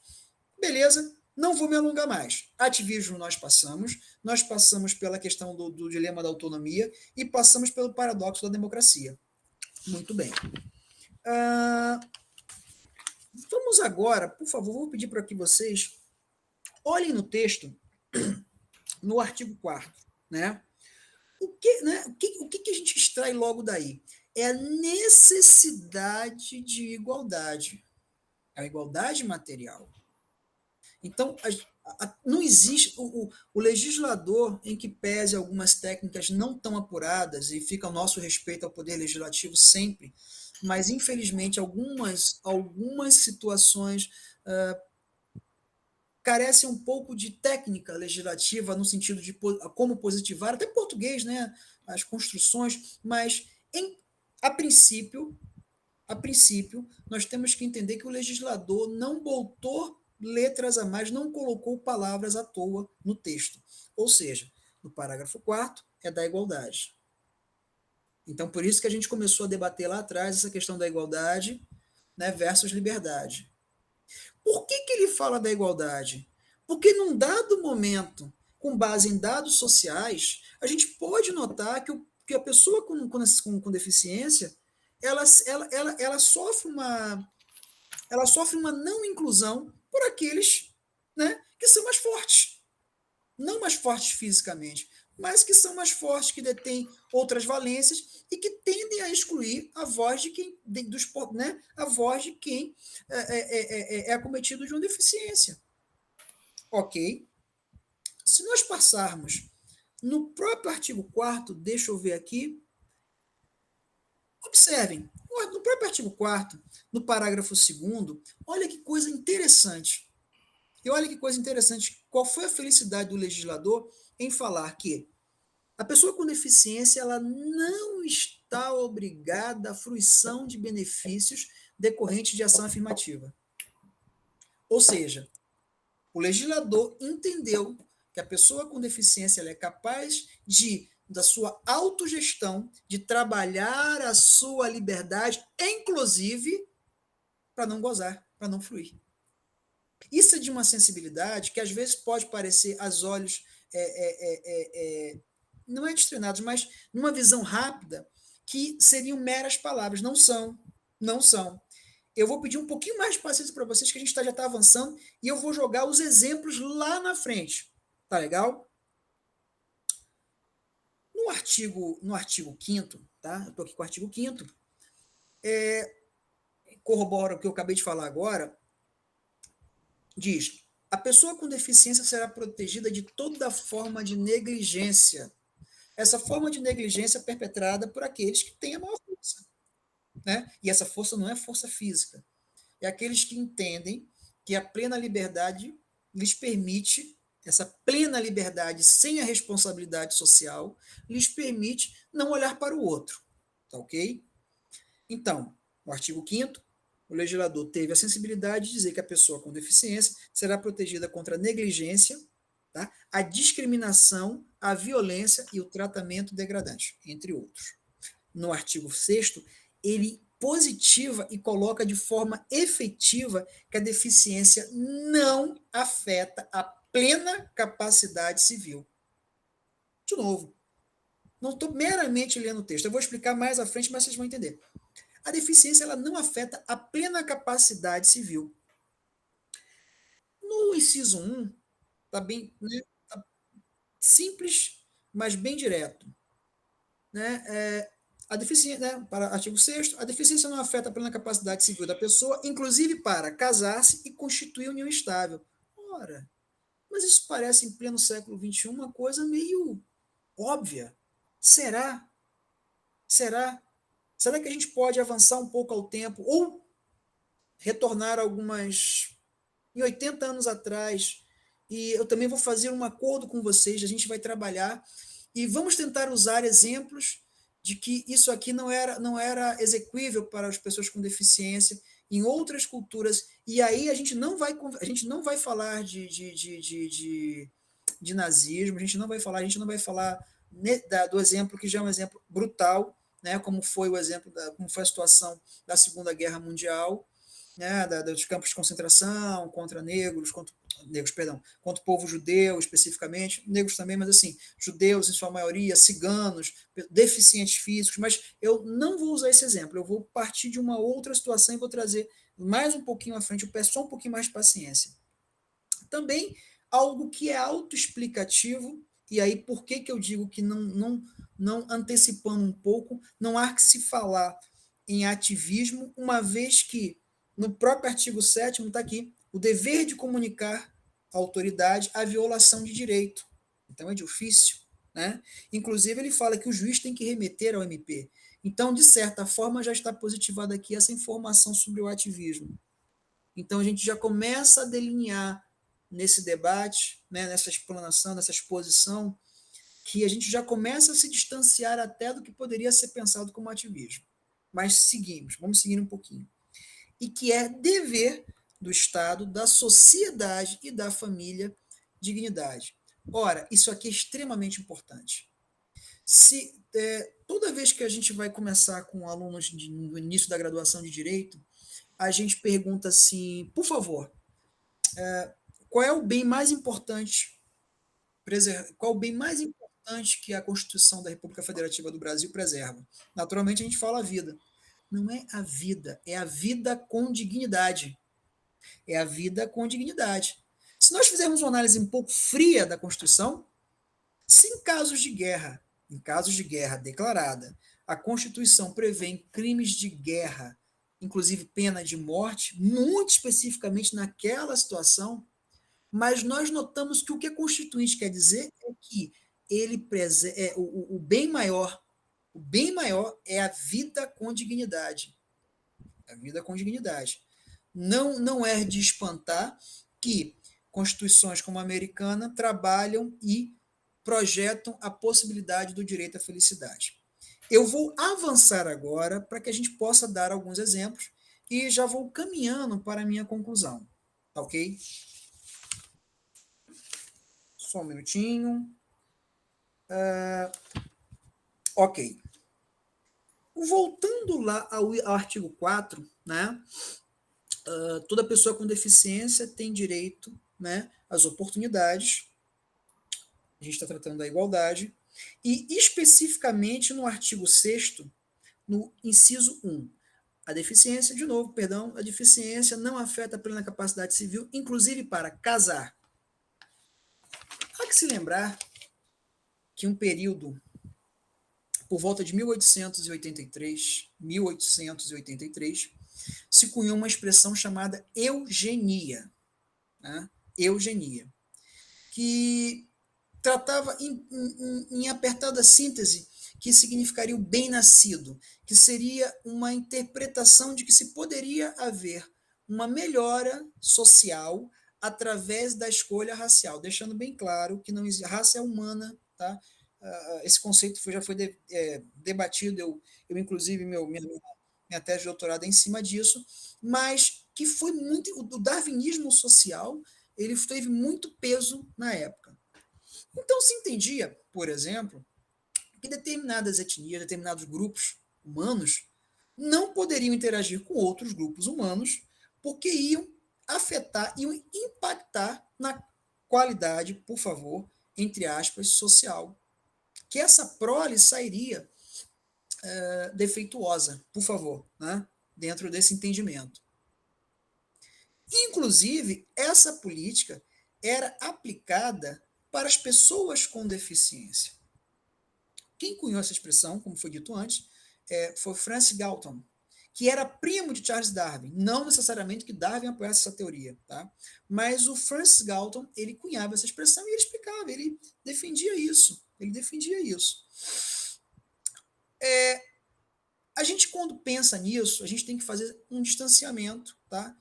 Beleza? Não vou me alongar mais. Ativismo nós passamos pela questão do dilema da autonomia e passamos pelo paradoxo da democracia. Muito bem. Vamos agora, por favor, vou pedir para que vocês olhem no texto, no artigo 4º, né? O que a gente extrai logo daí? É a necessidade de igualdade. A igualdade material. Então, não existe o legislador, em que pese algumas técnicas não tão apuradas, e fica ao nosso respeito ao poder legislativo sempre, mas infelizmente algumas situações carecem um pouco de técnica legislativa no sentido de como positivar, até português, né, as construções, mas a princípio, nós temos que entender que o legislador não botou letras a mais, não colocou palavras à toa no texto. Ou seja, no parágrafo 4º é da igualdade. Então, por isso que a gente começou a debater lá atrás essa questão da igualdade, né, versus liberdade. Por que ele fala da igualdade? Porque num dado momento, com base em dados sociais, a gente pode notar que a pessoa com deficiência, ela sofre uma não inclusão por aqueles, né, que são mais fortes. Não mais fortes fisicamente, mas que são mais fortes, que detêm outras valências e que tendem a excluir a voz de quem, né, a voz de quem é acometido de uma deficiência. Ok? Se nós passarmos no próprio artigo 4º, deixa eu ver aqui, Observem, no próprio artigo 4º, no parágrafo 2º, olha que coisa interessante. E olha que coisa interessante, qual foi a felicidade do legislador em falar que a pessoa com deficiência ela não está obrigada à fruição de benefícios decorrentes de ação afirmativa. Ou seja, o legislador entendeu que a pessoa com deficiência ela é capaz da sua autogestão, de trabalhar a sua liberdade, inclusive para não gozar, para não fluir. Isso é de uma sensibilidade que às vezes pode parecer aos olhos não é destreinados, mas numa visão rápida, que seriam meras palavras. Não são. Não são. Eu vou pedir um pouquinho mais de paciência para vocês, que a gente já está avançando, e eu vou jogar os exemplos lá na frente. Tá legal? No artigo 5º, tá? Eu estou aqui com o artigo 5º, corrobora o que eu acabei de falar agora, diz: a pessoa com deficiência será protegida de toda forma de negligência. Essa forma de negligência é perpetrada por aqueles que têm a maior força. Né? E essa força não é força física. É aqueles que entendem que a plena liberdade lhes permite, essa plena liberdade sem a responsabilidade social, lhes permite não olhar para o outro. Tá ok? Então, no artigo 5º, o legislador teve a sensibilidade de dizer que a pessoa com deficiência será protegida contra a negligência, tá? A discriminação, a violência e o tratamento degradante, entre outros. No artigo 6º, ele positiva e coloca de forma efetiva que a deficiência não afeta a plena capacidade civil. De novo, não estou meramente lendo o texto, eu vou explicar mais à frente, mas vocês vão entender. A deficiência ela não afeta a plena capacidade civil. No inciso 1, está bem, né, tá simples, mas bem direto. Né? A deficiência, né, para artigo 6º, a deficiência não afeta a plena capacidade civil da pessoa, inclusive para casar-se e constituir união estável. Ora, mas isso parece, em pleno século XXI, uma coisa meio óbvia. Será? Será? Será que a gente pode avançar um pouco ao tempo ou retornar algumas... em 80 anos atrás, e eu também vou fazer um acordo com vocês, a gente vai trabalhar e vamos tentar usar exemplos de que isso aqui não era exequível para as pessoas com deficiência em outras culturas, e aí a gente não vai falar de nazismo, a gente não vai falar do exemplo que já é um exemplo brutal, né, como foi como foi a situação da Segunda Guerra Mundial, né, dos campos de concentração contra contra o povo judeu especificamente, negros também, mas assim, judeus em sua maioria, ciganos, deficientes físicos, mas eu não vou usar esse exemplo, eu vou partir de uma outra situação e vou trazer mais um pouquinho à frente, eu peço só um pouquinho mais de paciência. Também algo que é autoexplicativo, e aí por que eu digo que não antecipando um pouco, não há que se falar em ativismo, uma vez que no próprio artigo 7º está aqui, o dever de comunicar à autoridade a violação de direito. Então, é de ofício. Né? Inclusive, ele fala que o juiz tem que remeter ao MP. Então, de certa forma, já está positivada aqui essa informação sobre o ativismo. Então, a gente já começa a delinear nesse debate, né, nessa explanação, nessa exposição, que a gente já começa a se distanciar até do que poderia ser pensado como ativismo. Mas vamos seguir um pouquinho. E que é dever do Estado, da sociedade e da família dignidade. Ora, isso aqui é extremamente importante. Toda vez que a gente vai começar com alunos no início da graduação de Direito, a gente pergunta assim, por favor, qual é o bem mais importante, qual o bem mais importante que a Constituição da República Federativa do Brasil preserva? Naturalmente, a gente fala a vida. Não é a vida, é a vida com dignidade. É a vida com dignidade. Se nós fizermos uma análise um pouco fria da Constituição, se em casos de guerra declarada, a Constituição prevê crimes de guerra, inclusive pena de morte, muito especificamente naquela situação, mas nós notamos que o que a Constituinte quer dizer é que o bem maior O bem maior é a vida com dignidade. A vida com dignidade. Não é de espantar que constituições como a americana trabalham e projetam a possibilidade do direito à felicidade. Eu vou avançar agora para que a gente possa dar alguns exemplos e já vou caminhando para a minha conclusão. Tá ok? Só um minutinho. Ok. Voltando lá ao artigo 4, né? Toda pessoa com deficiência tem direito, né, às oportunidades. A gente está tratando da igualdade. E, especificamente, no artigo 6º, no inciso 1, a deficiência, de novo, perdão, a deficiência não afeta a plena capacidade civil, inclusive para casar. Há que se lembrar que um período, por volta de 1883, se cunhou uma expressão chamada eugenia, né? Eugenia, que tratava em apertada síntese, que significaria o bem-nascido, que seria uma interpretação de que se poderia haver uma melhora social através da escolha racial, deixando bem claro que não existe raça é humana, tá? Esse conceito já foi debatido, eu inclusive minha tese de doutorado é em cima disso, mas que foi muito, o darwinismo social, ele teve muito peso na época. Então se entendia, por exemplo, que determinadas etnias, determinados grupos humanos não poderiam interagir com outros grupos humanos porque iam afetar, iam impactar na qualidade, por favor, entre aspas, social. Que essa prole sairia defeituosa, por favor, né? Dentro desse entendimento. Inclusive, essa política era aplicada para as pessoas com deficiência. Quem cunhou essa expressão, como foi dito antes, foi Francis Galton, que era primo de Charles Darwin. Não necessariamente que Darwin apoiasse essa teoria, tá? Mas o Francis Galton, ele cunhava essa expressão e ele explicava, ele defendia isso. Ele defendia isso. A gente, quando pensa nisso, a gente tem que fazer um distanciamento, tá?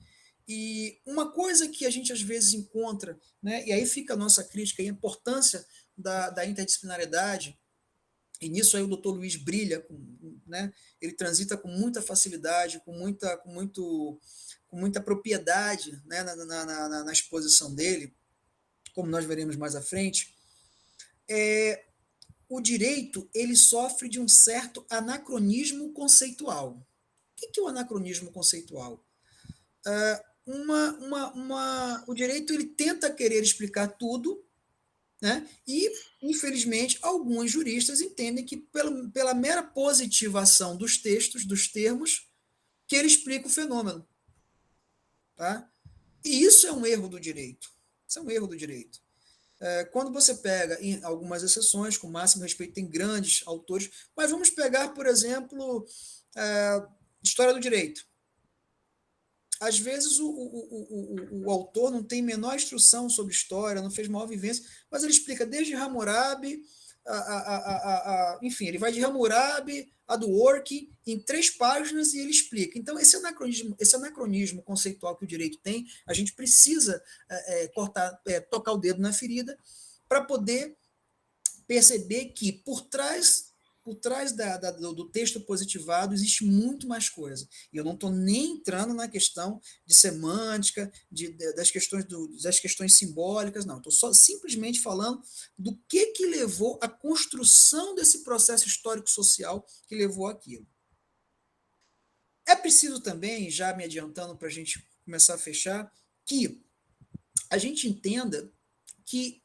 E uma coisa que a gente às vezes encontra, né, e aí fica a nossa crítica, a importância da interdisciplinariedade, e nisso aí o Dr. Luiz brilha, né, ele transita com muita facilidade, com muita propriedade, né, na exposição dele, como nós veremos mais à frente. O direito ele sofre de um certo anacronismo conceitual. O que é o anacronismo conceitual? O direito ele tenta querer explicar tudo, né? E, infelizmente, alguns juristas entendem que, pela mera positivação dos textos, dos termos, que ele explica o fenômeno. Tá? E isso é um erro do direito. Isso é um erro do direito. Quando você pega, em algumas exceções, com máximo respeito, tem grandes autores, mas vamos pegar, por exemplo, História do Direito. Às vezes o autor não tem menor instrução sobre história, não fez maior vivência, mas ele explica desde Hammurabi, enfim, ele vai de Hammurabi a do Working em 3 páginas e ele explica. Então, esse anacronismo conceitual que o direito tem, a gente precisa tocar o dedo na ferida para poder perceber que por trás do texto positivado existe muito mais coisa. E eu não estou nem entrando na questão de semântica, das questões simbólicas, não. Estou só simplesmente falando do que levou à construção desse processo histórico-social que levou àquilo. É preciso também, já me adiantando para a gente começar a fechar, que a gente entenda que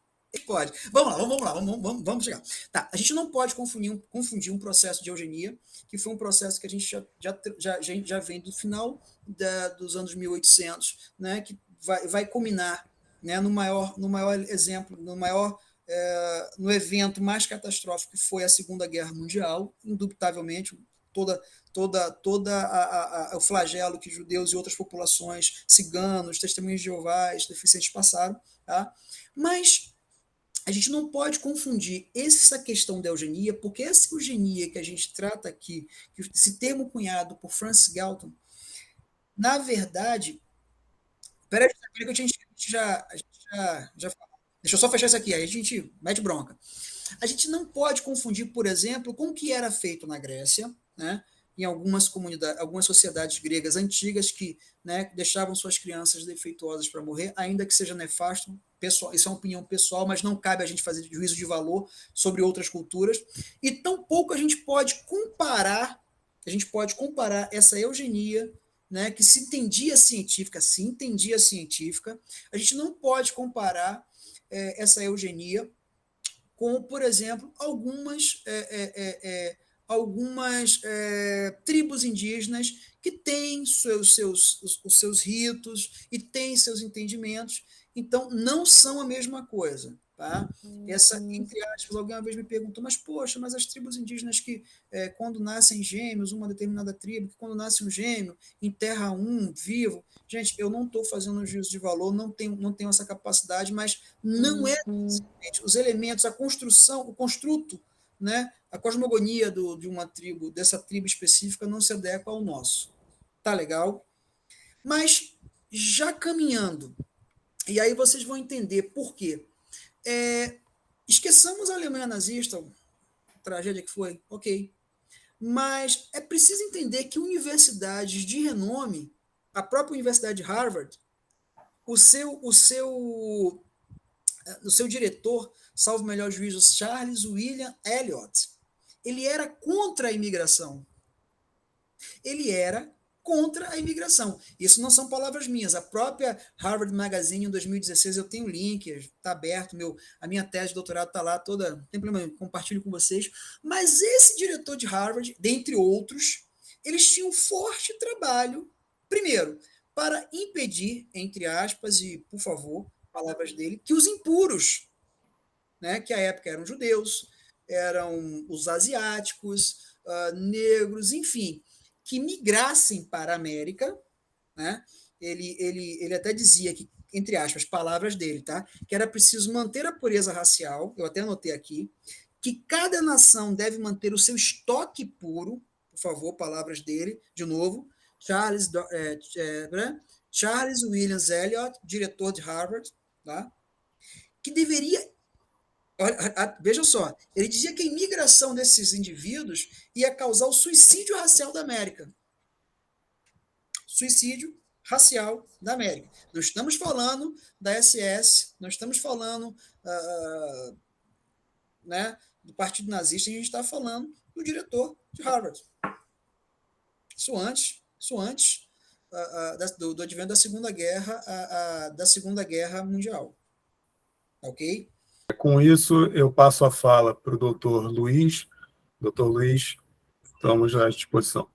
pode. Vamos lá, vamos chegar. Tá, a gente não pode confundir um processo de eugenia, que foi um processo que a gente já vem do final dos anos 1800, né, que vai culminar, né, no maior exemplo, no evento mais catastrófico que foi a Segunda Guerra Mundial, indubitavelmente, o flagelo que judeus e outras populações, ciganos, testemunhas de Jeová, deficientes passaram, tá? Mas a gente não pode confundir essa questão da eugenia, porque essa eugenia que a gente trata aqui, esse termo cunhado por Francis Galton, na verdade, peraí, que a gente já falou. Deixa eu só fechar isso aqui, aí a gente mete bronca. A gente não pode confundir, por exemplo, com o que era feito na Grécia, né? Em algumas comunidades, algumas sociedades gregas antigas que, né, deixavam suas crianças defeituosas para morrer, ainda que seja nefasto. Pessoal, isso é uma opinião pessoal, mas não cabe a gente fazer juízo de valor sobre outras culturas. E tampouco a gente pode comparar essa eugenia, né, que se entendia científica, a gente não pode comparar essa eugenia com, por exemplo, algumas tribos indígenas que têm os seus ritos e têm seus entendimentos, então não são a mesma coisa. Tá? Essa, entre aspas, alguém uma vez me perguntou, mas poxa, mas as tribos indígenas que quando nascem gêmeos, uma determinada tribo, que quando nasce um gêmeo, enterra um vivo. Gente, eu não estou fazendo um juízo de valor, não tenho essa capacidade, mas não é os elementos, a construção, o construto, né, a cosmogonia de uma tribo, dessa tribo específica, não se adequa ao nosso. Tá legal? Mas já caminhando, e aí vocês vão entender por quê. Esqueçamos a Alemanha nazista, a tragédia que foi, ok. Mas é preciso entender que universidades de renome, a própria Universidade de Harvard, o seu diretor, salvo melhor juízo, Charles William Eliot, ele era contra a imigração. Ele era contra a imigração. Isso não são palavras minhas. A própria Harvard Magazine, em 2016, eu tenho o link, está aberto, a minha tese de doutorado está lá toda, não tem problema, compartilho com vocês. Mas esse diretor de Harvard, dentre outros, eles tinham um forte trabalho, primeiro, para impedir, entre aspas, e por favor, palavras dele, que os impuros, né, que à época eram judeus, eram os asiáticos, negros, enfim, que migrassem para a América, né? Ele até dizia que, entre aspas, palavras dele, tá? Que era preciso manter a pureza racial, eu até anotei aqui, que cada nação deve manter o seu estoque puro, por favor, palavras dele, de novo, Charles William Eliot, diretor de Harvard, tá? Que deveria... Veja só, ele dizia que a imigração desses indivíduos ia causar o suicídio racial da América. Suicídio racial da América. Não estamos falando da SS, não estamos falando né, do Partido Nazista, a gente está falando do diretor de Harvard. Isso antes do advento da Segunda Guerra Mundial. Ok? Com isso, eu passo a fala para o doutor Luiz. Doutor Luiz, estamos à disposição.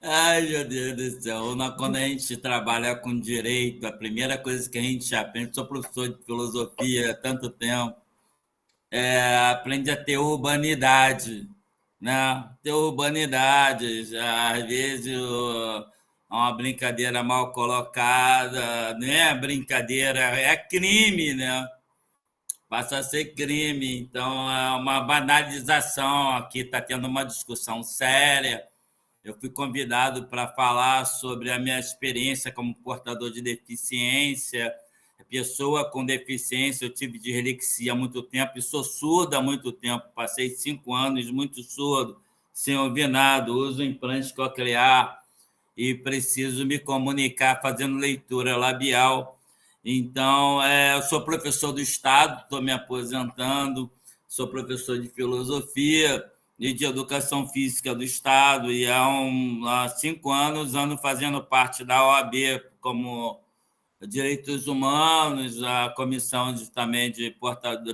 Ai, meu Deus do céu. Quando a gente trabalha com direito, a primeira coisa que a gente aprende, sou professor de filosofia há tanto tempo, aprende a ter urbanidade, né? Ter urbanidade, às vezes uma brincadeira mal colocada, não é brincadeira, é crime, né? Passa a ser crime, então é uma banalização. Aqui está tendo uma discussão séria. Eu fui convidado para falar sobre a minha experiência como portador de deficiência, pessoa com deficiência. Eu tive dislexia há muito tempo e sou surdo há muito tempo. Passei 5 anos muito surdo, sem ouvir nada, uso implante coclear e preciso me comunicar fazendo leitura labial. Então, eu sou professor do Estado, estou me aposentando, sou professor de filosofia e de educação física do Estado, e há 5 anos ando fazendo parte da OAB como Direitos Humanos, a comissão também de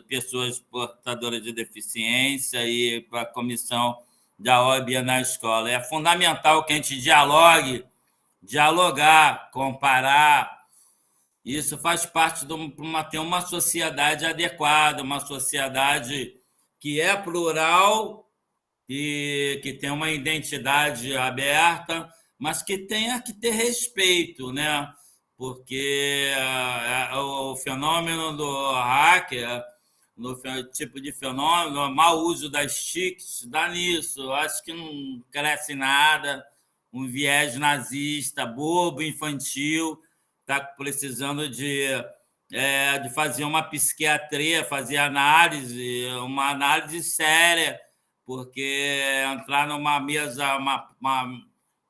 pessoas portadoras de deficiência e a comissão da OAB na escola. É fundamental que a gente dialogar, comparar. Isso faz parte de ter uma sociedade adequada, uma sociedade que é plural e que tem uma identidade aberta, mas que tenha que ter respeito, né? Porque o fenômeno do hacker, no tipo de fenômeno, o mau uso das TICs, dá nisso. Eu acho que não cresce nada, um viés nazista, bobo, infantil, está precisando de fazer uma psiquiatria, fazer uma análise séria, porque entrar numa mesa,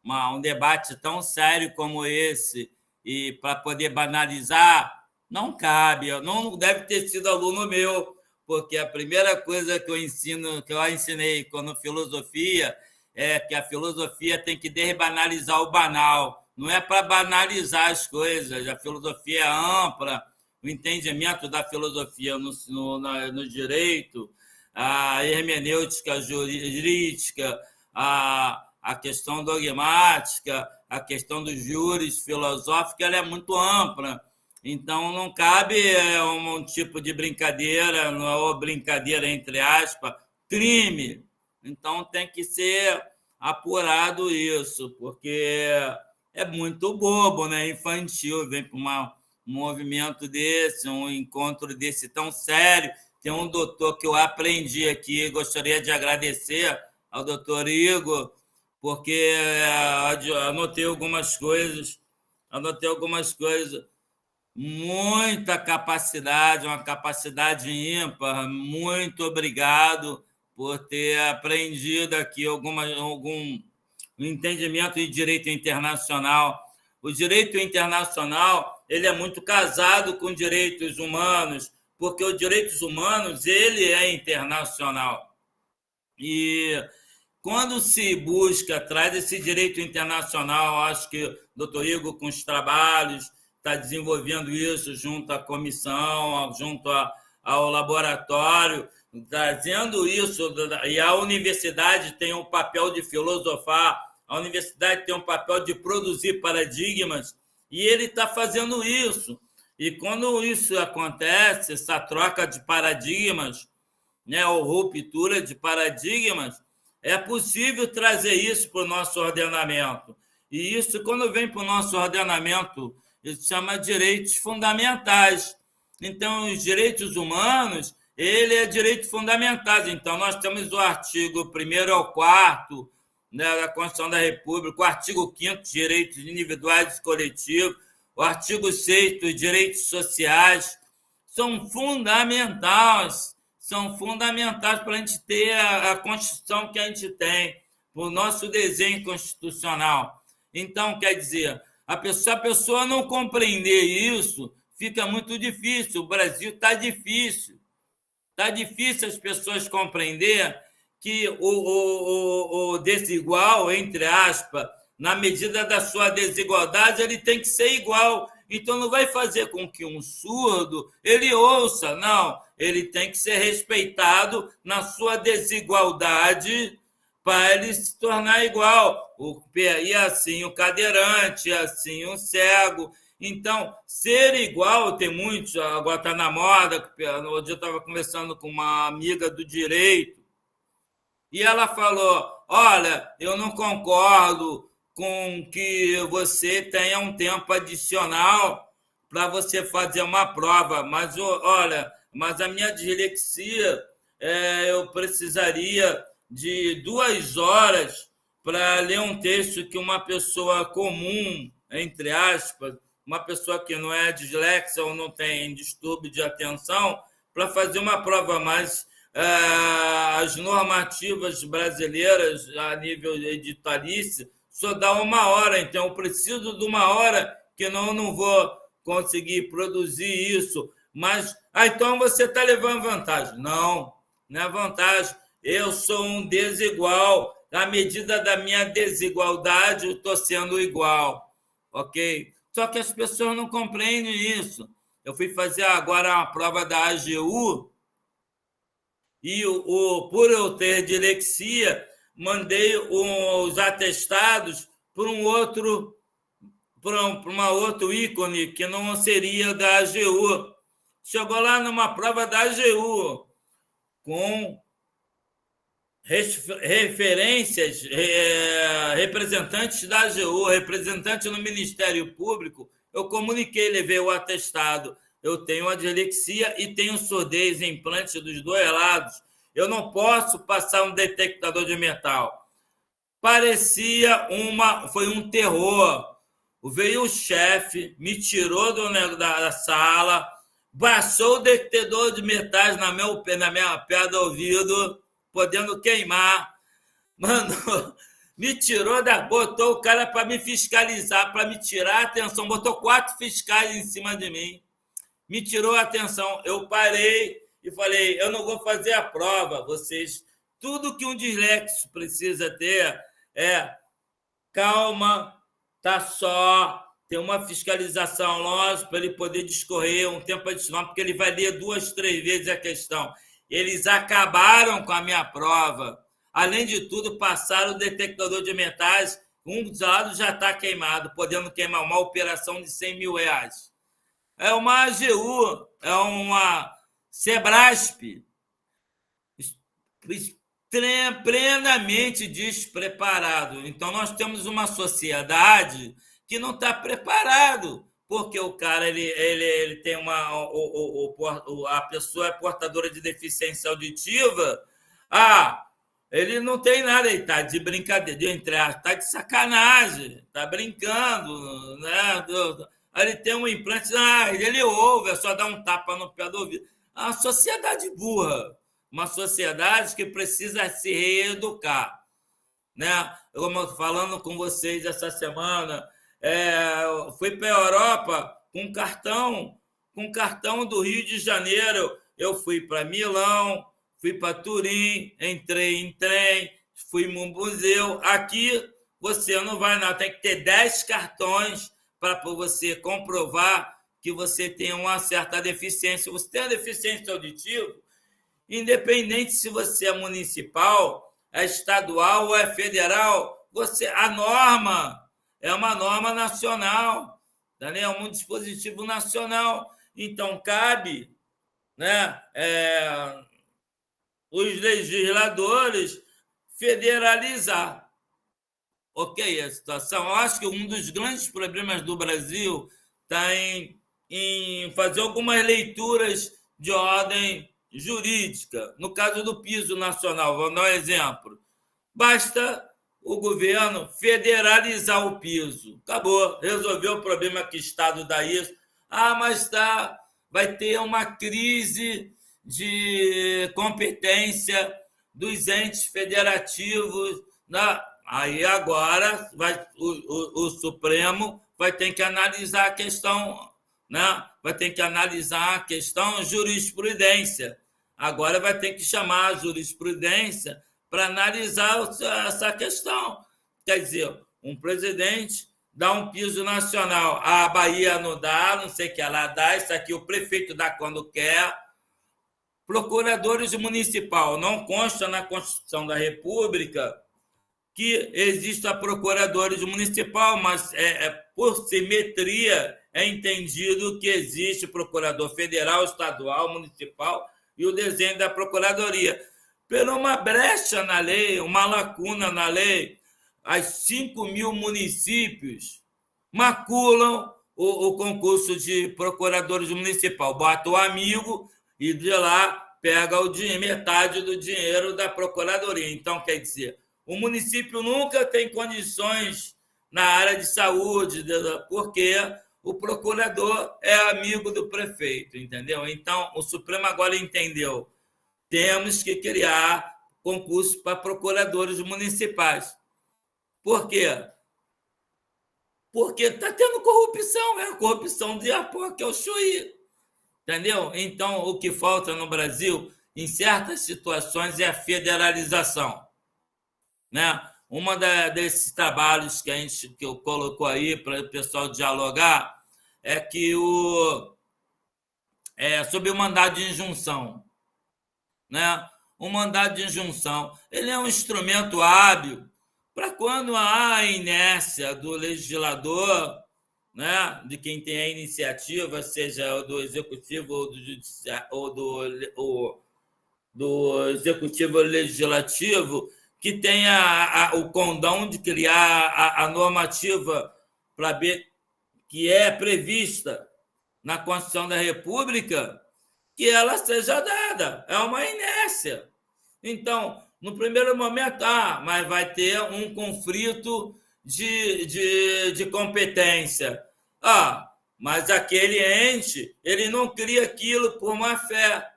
um debate tão sério como esse, e para poder banalizar, não cabe. Não deve ter sido aluno meu, porque a primeira coisa que eu ensinei quando filosofia é que a filosofia tem que desbanalizar o banal. Não é para banalizar as coisas. A filosofia é ampla, o entendimento da filosofia no direito, a hermenêutica jurídica, a questão dogmática, a questão dos júris filosóficos, ela é muito ampla. Então, não cabe um tipo de brincadeira, ou brincadeira, entre aspas, crime. Então, tem que ser apurado isso, porque é muito bobo, né? Infantil, vem para um movimento desse, um encontro desse tão sério. Tem um doutor que eu aprendi aqui, gostaria de agradecer ao doutor Igor, porque anotei algumas coisas, muita capacidade, uma capacidade ímpar. Muito obrigado por ter aprendido aqui algum entendimento de direito internacional. O direito internacional ele é muito casado com direitos humanos, porque os direitos humanos ele é internacional. E quando se busca atrás desse direito internacional, acho que o doutor Igor, com os trabalhos, está desenvolvendo isso junto à comissão, junto ao laboratório, trazendo isso, e a universidade tem um papel de filosofar, a universidade tem um papel de produzir paradigmas, e ele está fazendo isso. E quando isso acontece, essa troca de paradigmas, né, ou ruptura de paradigmas, é possível trazer isso para o nosso ordenamento. E isso, quando vem para o nosso ordenamento, isso chama direitos fundamentais. Então, os direitos humanos, ele é direitos fundamentais. Então, nós temos o artigo 1º ao 4º, né, da Constituição da República, o artigo 5º, direitos individuais e coletivos, o artigo 6º, direitos sociais, são fundamentais para a gente ter a Constituição que a gente tem, o nosso desenho constitucional. Então, quer dizer, se a pessoa não compreender isso, fica muito difícil. O Brasil está difícil. Está difícil as pessoas compreenderem que o desigual, entre aspas, na medida da sua desigualdade, ele tem que ser igual. Então, não vai fazer com que um surdo ele ouça, não. Ele tem que ser respeitado na sua desigualdade para ele se tornar igual. E assim o cadeirante, e assim o cego. Então, ser igual, tem muitos, agora está na moda. Hoje eu estava conversando com uma amiga do direito, e ela falou, olha, eu não concordo com que você tenha um tempo adicional para você fazer uma prova, mas, olha, a minha dislexia, eu precisaria de 2 horas para ler um texto que uma pessoa comum, entre aspas, uma pessoa que não é dislexa ou não tem distúrbio de atenção, para fazer uma prova. Mas as normativas brasileiras, a nível editalício, só dá 1 hora. Então, eu preciso de 1 hora, que não vou conseguir produzir isso. Mas, então você está levando vantagem. Não é vantagem. Eu sou um desigual. Na medida da minha desigualdade, eu estou sendo igual. Ok? Só que as pessoas não compreendem isso. Eu fui fazer agora uma prova da AGU e, por eu ter dislexia, mandei os atestados para uma outro ícone que não seria da AGU. Chegou lá numa prova da AGU com referências, representantes da AGU, representante no Ministério Público, eu comuniquei, levei o atestado. Eu tenho a dislexia e tenho surdez, implante dos dois lados. Eu não posso passar um detectador de metal. Foi um terror. Veio o chefe, me tirou da sala, baixou o detector de metais na minha pé do ouvido, podendo queimar. Mano, me tirou botou o cara para me fiscalizar, para me tirar a atenção. Botou 4 fiscais em cima de mim. Me tirou a atenção. Eu parei e falei, eu não vou fazer a prova. Vocês, tudo que um dislexo precisa ter é calma, tá só, tem uma fiscalização, lógico, para ele poder discorrer um tempo adicional, porque ele vai ler 2, 3 vezes a questão. Eles acabaram com a minha prova. Além de tudo, passaram o detectador de metais, um dos lados já está queimado, podendo queimar uma operação de R$100 mil. É uma AGU, é uma Sebrasp, plenamente despreparado. Então, nós temos uma sociedade que não está preparado, porque o cara ele tem a pessoa é portadora de deficiência auditiva, ele não tem nada, ele está de brincadeira, está de sacanagem, está brincando, né? Ele tem um implante, ele ouve, é só dar um tapa no pé do ouvido. A sociedade burra, uma sociedade que precisa se reeducar, né? Eu falando com vocês essa semana, fui para a Europa com cartão do Rio de Janeiro. Eu fui para Milão, fui para Turim, entrei em trem, fui no museu. Aqui você não vai nada, tem que ter 10 cartões para você comprovar que você tem uma certa deficiência. Você tem uma deficiência auditiva, independente se você é municipal, é estadual ou é federal, a norma é uma norma nacional, é um dispositivo nacional. Então, cabe, né, os legisladores federalizar. Ok, a situação. Eu acho que um dos grandes problemas do Brasil está em fazer algumas leituras de ordem jurídica. No caso do piso nacional, vou dar um exemplo. Basta o governo federalizar o piso. Acabou, resolveu o problema que o Estado dá isso. Mas vai ter uma crise de competência dos entes federativos. Aí agora o Supremo vai ter que analisar a questão, né? Vai ter que analisar a questão jurisprudência. Agora vai ter que chamar a jurisprudência para analisar essa questão. Quer dizer, um presidente dá um piso nacional, a Bahia não dá, não sei o que ela dá, isso aqui o prefeito dá quando quer. Procuradores municipal, não consta na Constituição da República que exista procuradores municipal, mas por simetria é entendido que existe procurador federal, estadual, municipal e o desenho da procuradoria. Por uma brecha na lei, uma lacuna na lei, as 5 mil municípios maculam o concurso de procuradores municipal, bota o amigo e de lá pega metade do dinheiro da procuradoria. Então, quer dizer, o município nunca tem condições na área de saúde, porque o procurador é amigo do prefeito, entendeu? Então, o Supremo agora entendeu. Temos que criar concurso para procuradores municipais. Por quê? Porque está tendo corrupção, a corrupção de Apoio, que é o Chuí. Entendeu? Então, o que falta no Brasil, em certas situações, é a federalização. Né? Uma desses trabalhos que eu colocou aí para o pessoal dialogar é que sobre o mandado de injunção. Né? O mandado de injunção ele é um instrumento hábil para quando há a inércia do legislador, né, de quem tem a iniciativa, seja do executivo ou do judiciário, ou do Executivo e Legislativo, que tem o condão de criar a normativa para que é prevista na Constituição da República, que ela seja dada. É uma inércia. Então, no primeiro momento, mas vai ter um conflito de competência. Mas aquele ente, ele não cria aquilo por má fé,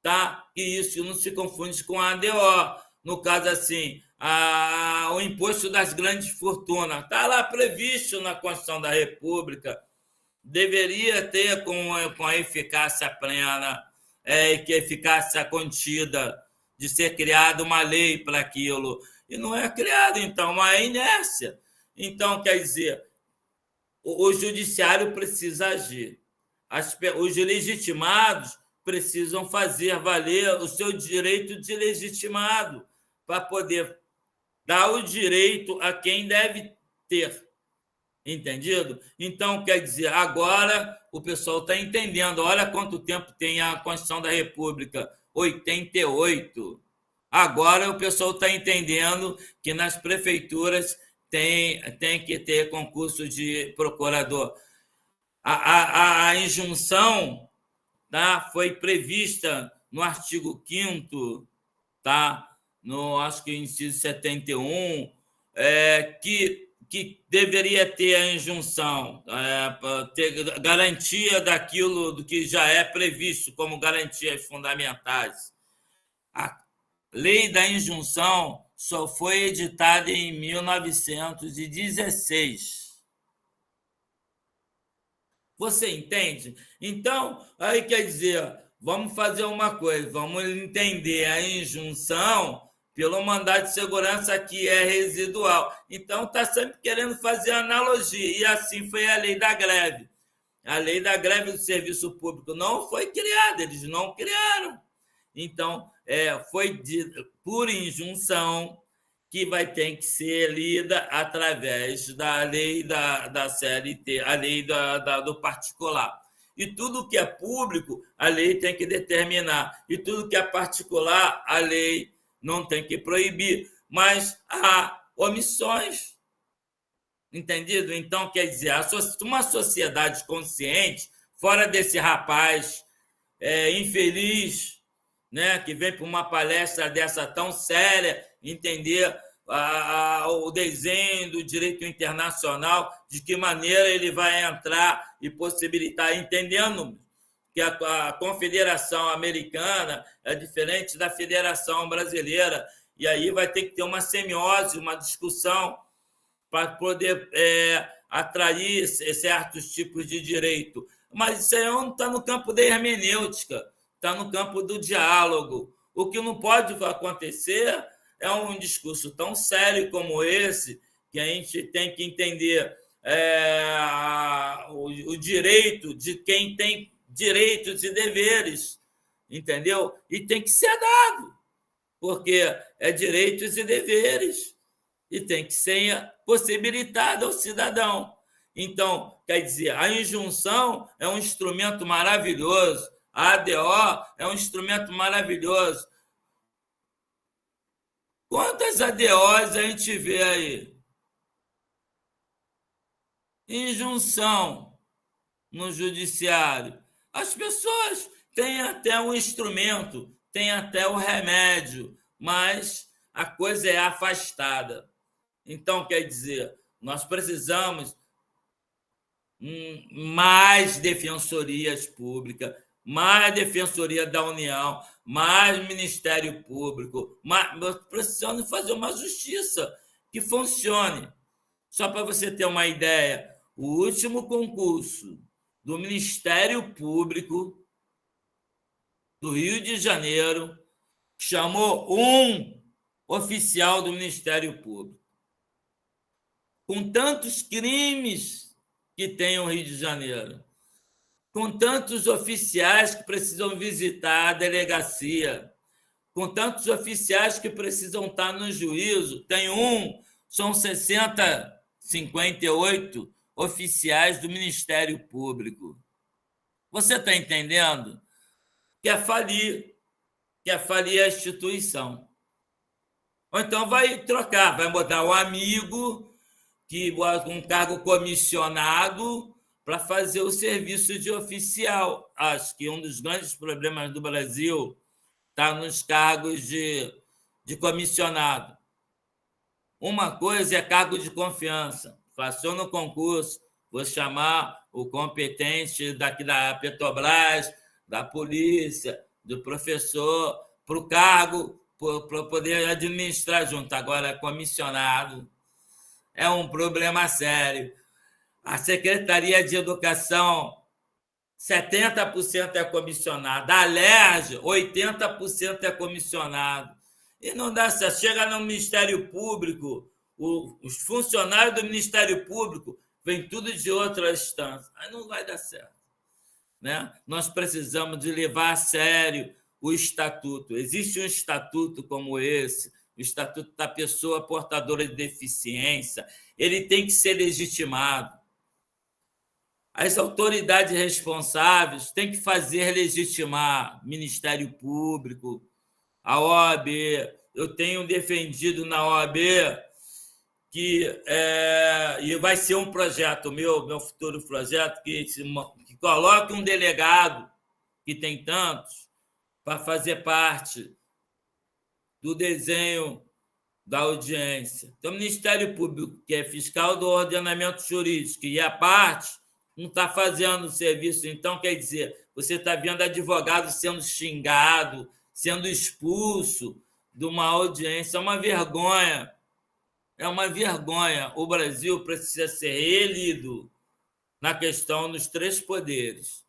tá? E isso não se confunde com a ADO. No caso, assim, o imposto das grandes fortunas está lá previsto na Constituição da República, deveria ter com a eficácia plena, que eficácia contida, de ser criada uma lei para aquilo. E não é criado, então, uma inércia. Então, quer dizer, o judiciário precisa agir. Os legitimados precisam fazer valer o seu direito de legitimado para poder dar o direito a quem deve ter. Entendido? Então, quer dizer, agora o pessoal está entendendo. Olha quanto tempo tem a Constituição da República, 88. Agora o pessoal está entendendo que nas prefeituras tem que ter concurso de procurador. A injunção, tá, foi prevista no artigo 5º, tá, acho que inciso 71, que deveria ter a injunção, ter garantia daquilo do que já é previsto como garantias fundamentais. A lei da injunção só foi editada em 1916. Você entende? Então, aí quer dizer, vamos fazer uma coisa, vamos entender a injunção pelo mandado de segurança que é residual. Então, está sempre querendo fazer analogia, e assim foi a lei da greve. A lei da greve do serviço público não foi criada, eles não criaram. Então, foi por injunção que vai ter que ser lida através da lei da CLT, a lei do particular. E tudo que é público, a lei tem que determinar. E tudo que é particular, a lei não tem que proibir. Mas há omissões. Entendido? Então, quer dizer, uma sociedade consciente, fora desse rapaz infeliz, né, que vem para uma palestra dessa tão séria, entender o desenho do direito internacional, de que maneira ele vai entrar e possibilitar, entendendo que a Confederação Americana é diferente da Federação Brasileira, e aí vai ter que ter uma semiose, uma discussão para poder atrair certos tipos de direito. Mas isso aí não está no campo da hermenêutica, está no campo do diálogo. O que não pode acontecer é um discurso tão sério como esse, que a gente tem que entender o direito de quem tem direitos e deveres, entendeu? E tem que ser dado, porque é direitos e deveres, e tem que ser possibilitado ao cidadão. Então, quer dizer, a injunção é um instrumento maravilhoso, a ADO é um instrumento maravilhoso. Quantas ADOs a gente vê aí? Injunção no judiciário. As pessoas têm até um instrumento, têm até o remédio, mas a coisa é afastada. Então, quer dizer, nós precisamos mais defensorias públicas, mais Defensoria da União, mais Ministério Público, nós precisamos fazer uma justiça que funcione. Só para você ter uma ideia, o último concurso do Ministério Público do Rio de Janeiro chamou um oficial do Ministério Público. Com tantos crimes que tem o Rio de Janeiro, com tantos oficiais que precisam visitar a delegacia, com tantos oficiais que precisam estar no juízo, são 58 oficiais do Ministério Público. Você está entendendo? Quer falir. quer falir a instituição. Ou então vai trocar, vai botar um amigo que bota um cargo comissionado para fazer o serviço de oficial. Acho que um dos grandes problemas do Brasil está nos cargos de comissionado. Uma coisa é cargo de confiança. Passou no concurso, vou chamar o competente daqui da Petrobras, da polícia, do professor, para o cargo, para poder administrar junto. Agora, comissionado é um problema sério. A Secretaria de Educação, 70% é comissionado. A LERJ, 80% é comissionado. E não dá certo. Chega no Ministério Público, os funcionários do Ministério Público vêm tudo de outra instância. Aí não vai dar certo. Né? Nós precisamos de levar a sério o estatuto. Existe um estatuto como esse, o Estatuto da Pessoa Portadora de Deficiência. Ele tem que ser legitimado. As autoridades responsáveis têm que fazer legitimar Ministério Público, a OAB. Eu tenho defendido na OAB que e vai ser um projeto meu futuro projeto, que coloque um delegado, que tem tantos, para fazer parte do desenho da audiência. Então, o Ministério Público, que é fiscal do ordenamento jurídico, e a parte não está fazendo o serviço. Então, quer dizer, você está vendo advogado sendo xingado, sendo expulso de uma audiência. É uma vergonha. É uma vergonha. O Brasil precisa ser relido na questão dos 3 poderes.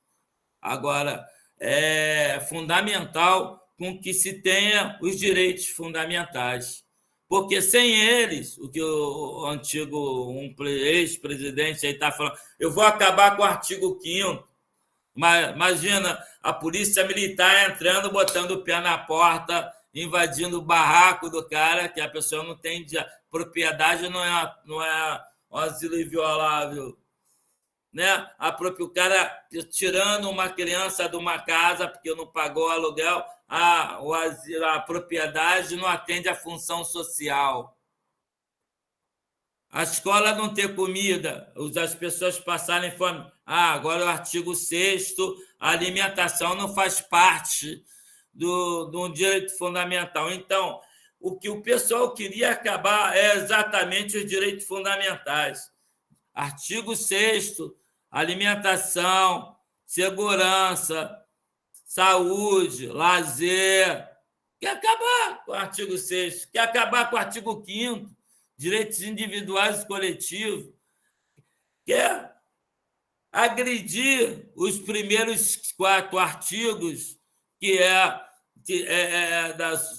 Agora, é fundamental com que se tenha os direitos fundamentais. Porque sem eles, o que o antigo ex-presidente aí está falando, eu vou acabar com o artigo 5º. Imagina a polícia militar entrando, botando o pé na porta, invadindo o barraco do cara, que a pessoa não tem propriedade, não é um asilo inviolável. Né? O cara tirando uma criança de uma casa porque não pagou o aluguel, a propriedade não atende à função social. A escola não ter comida, as pessoas passarem fome. Agora o artigo 6º, a alimentação não faz parte do direito fundamental. Então, o que o pessoal queria acabar é exatamente os direitos fundamentais. Artigo 6º, alimentação, segurança, saúde, lazer. Quer acabar com o artigo 6º, quer acabar com o artigo 5º, direitos individuais e coletivos, quer agredir os primeiros 4 artigos, que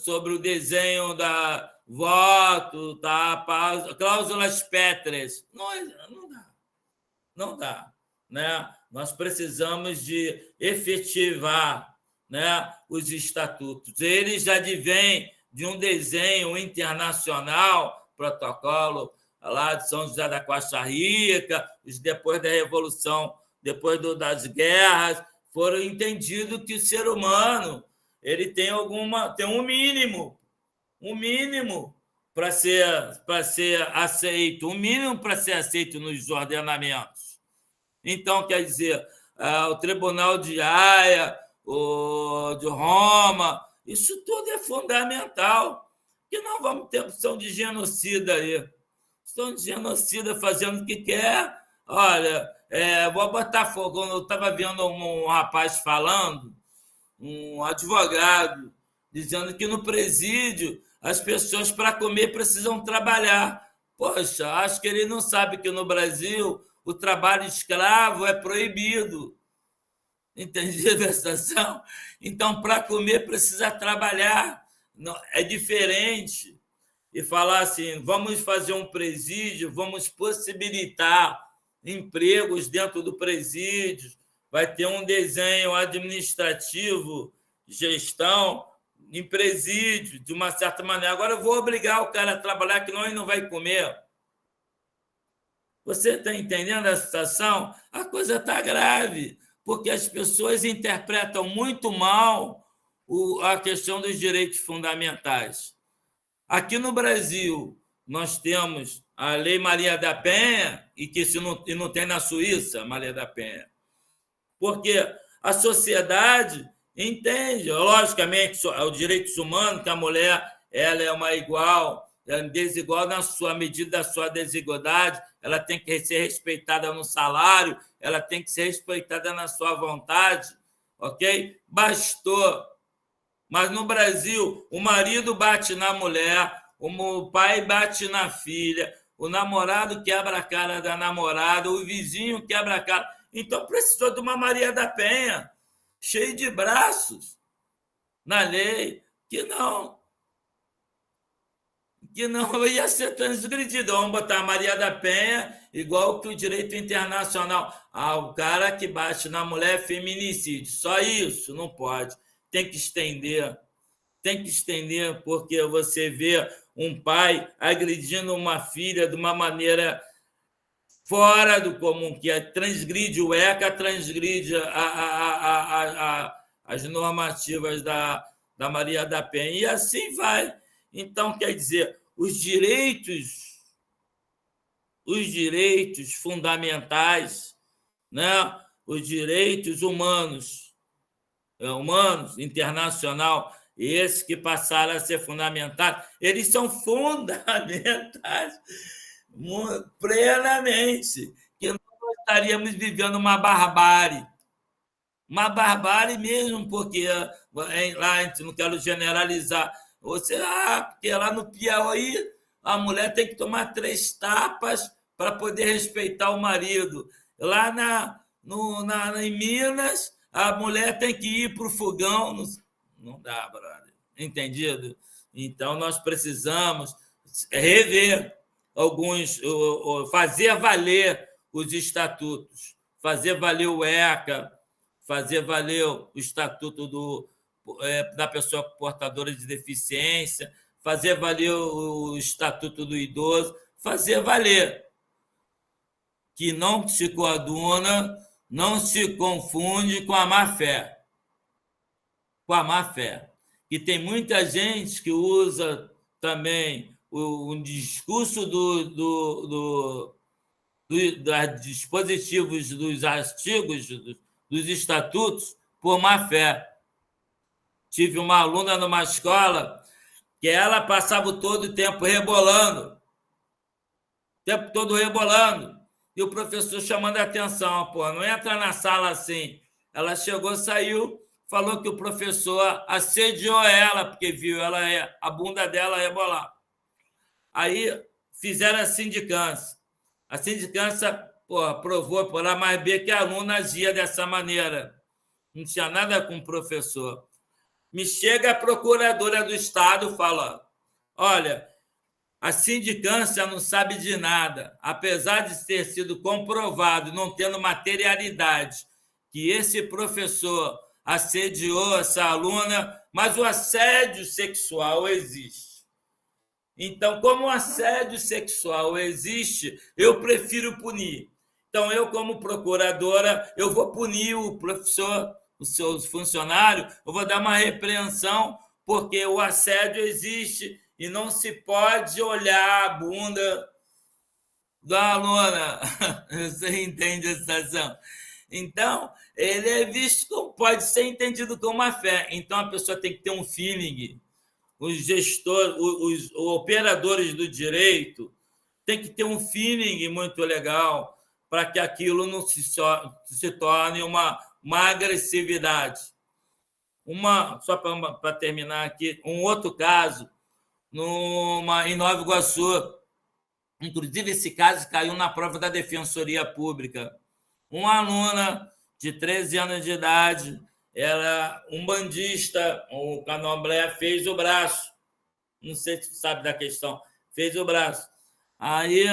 sobre o desenho da voto, cláusulas pétreas. Não dá. Né? Nós precisamos de efetivar, né, os estatutos. Eles já advêm de um desenho internacional, protocolo lá de São José da Costa Rica, depois da Revolução, depois das guerras, foram entendido que o ser humano ele tem um mínimo para ser aceito, um mínimo para ser aceito nos ordenamentos. Então, quer dizer, o Tribunal de Haia, o de Roma, isso tudo é fundamental, que não vamos ter opção de genocida aí. Opção de genocida fazendo o que quer. Olha, vou botar fogo. Eu estava vendo um rapaz falando, um advogado, dizendo que no presídio as pessoas, para comer, precisam trabalhar. Poxa, acho que ele não sabe que no Brasil o trabalho escravo é proibido. Entendido a situação? Então, para comer, precisa trabalhar. Não, é diferente. E falar assim, vamos fazer um presídio, vamos possibilitar empregos dentro do presídio, vai ter um desenho administrativo, gestão em presídio, de uma certa maneira. Agora eu vou obrigar o cara a trabalhar, que não, ele não vai comer. Você está entendendo a situação? A coisa está grave, porque as pessoas interpretam muito mal a questão dos direitos fundamentais. Aqui no Brasil, nós temos a Lei Maria da Penha, e não tem na Suíça, Maria da Penha, porque a sociedade entende, logicamente, os direitos humanos, que a mulher ela é uma igual, é desigual na sua medida da sua desigualdade, ela tem que ser respeitada no salário, ela tem que ser respeitada na sua vontade, ok? Bastou. Mas no Brasil, o marido bate na mulher, o pai bate na filha, o namorado quebra a cara da namorada, o vizinho quebra a cara. Então, precisou de uma Maria da Penha, cheia de braços na lei, que não ia ser transgredido. Vamos botar a Maria da Penha igual que o direito internacional. O cara que bate na mulher é feminicídio. Só isso, não pode. Tem que estender, porque você vê um pai agredindo uma filha de uma maneira fora do comum, que transgride o ECA, transgride as normativas da Maria da Penha, e assim vai. Então, quer dizer, os direitos fundamentais, né? Os direitos humanos, internacional, esses que passaram a ser fundamentais, eles são fundamentais plenamente, que nós estaríamos vivendo uma barbárie mesmo, porque lá, não quero generalizar, porque lá no Piauí a mulher tem que tomar 3 tapas para poder respeitar o marido. Lá em Minas, a mulher tem que ir para o fogão. Não dá, brother. Entendido? Então, nós precisamos rever fazer valer os estatutos, fazer valer o ECA, fazer valer o estatuto da pessoa portadora de deficiência, fazer valer o estatuto do idoso, fazer valer que não se coaduna, não se confunde com a má-fé. Que tem muita gente que usa também o discurso dos dispositivos dos artigos, dos estatutos, por má-fé. Tive uma aluna numa escola que ela passava todo o tempo rebolando, e o professor chamando a atenção, não entra na sala assim. Ela chegou, saiu, falou que o professor assediou ela, porque viu a bunda dela rebolar. Aí fizeram a sindicância. A sindicância provou por A mais B que a aluna agia dessa maneira. Não tinha nada com o professor. Me chega a procuradora do Estado e fala: olha, a sindicância não sabe de nada, apesar de ter sido comprovado, não tendo materialidade, que esse professor assediou essa aluna, mas o assédio sexual existe. Então, como o assédio sexual existe, eu prefiro punir. Então, eu, como procuradora, eu vou punir o professor, o seu funcionário, eu vou dar uma repreensão, porque o assédio existe e não se pode olhar a bunda da aluna. Você entende a situação? Então, ele é visto como, pode ser entendido como uma fé. Então, a pessoa tem que ter um feeling. Os gestores, os operadores do direito têm que ter um feeling muito legal para que aquilo não se torne uma agressividade. Só para terminar aqui, um outro caso, em Nova Iguaçu. Inclusive, esse caso caiu na prova da Defensoria Pública. Uma aluna de 13 anos de idade, era um bandista, o candomblé, fez o braço. Não sei se sabe da questão. Fez o braço. Aí,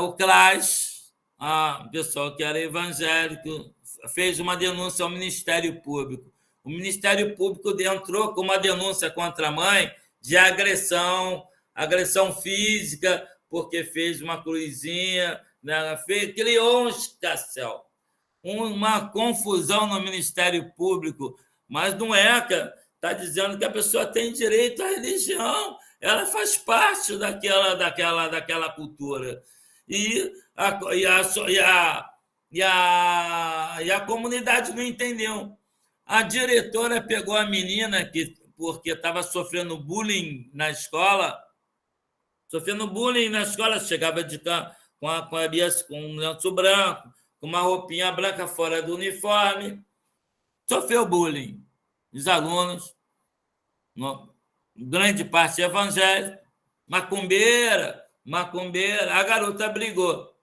o CLAS, o pessoal que era evangélico, fez uma denúncia ao Ministério Público. O Ministério Público entrou com uma denúncia contra a mãe de agressão física, porque fez uma cruzinha, né? Criou um escarcéu, uma confusão no Ministério Público, mas no ECA está dizendo que a pessoa tem direito à religião, ela faz parte daquela cultura. E a comunidade não entendeu. A diretora pegou a menina porque estava sofrendo bullying na escola, chegava de com um lenço branco, com uma roupinha branca fora do uniforme, sofreu bullying. Os alunos, grande parte evangélica, macumbeira, a garota brigou.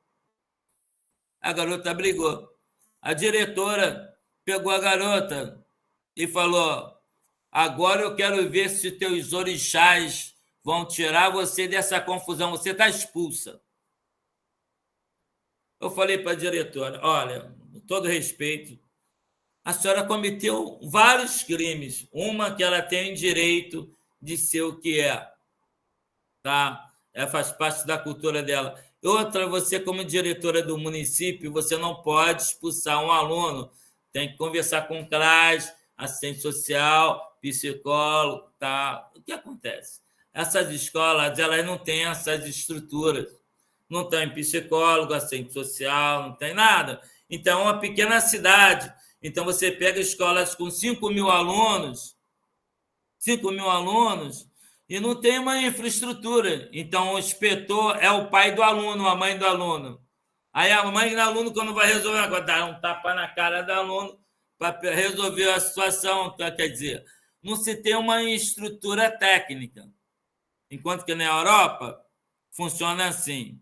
A diretora pegou a garota e falou: agora eu quero ver se teus orixás vão tirar você dessa confusão, você está expulsa. Eu falei para a diretora: olha, com todo respeito, a senhora cometeu vários crimes. Uma, que ela tem direito de ser o que é, tá? Ela faz parte da cultura dela. Outra, você, como diretora do município, você não pode expulsar um aluno. Tem que conversar com o CRAS, assistente social, psicólogo, tá? O que acontece? Essas escolas, elas não têm essas estruturas. Não tem psicólogo, assistente social, não tem nada. Então, é uma pequena cidade. Então, você pega escolas com 5.000 alunos, e não tem uma infraestrutura. Então, o inspetor é o pai do aluno, a mãe do aluno. Aí, a mãe do aluno, quando vai resolver uma coisa, dá um tapa na cara do aluno para resolver a situação. Então, quer dizer, não se tem uma estrutura técnica. Enquanto que na Europa, funciona assim.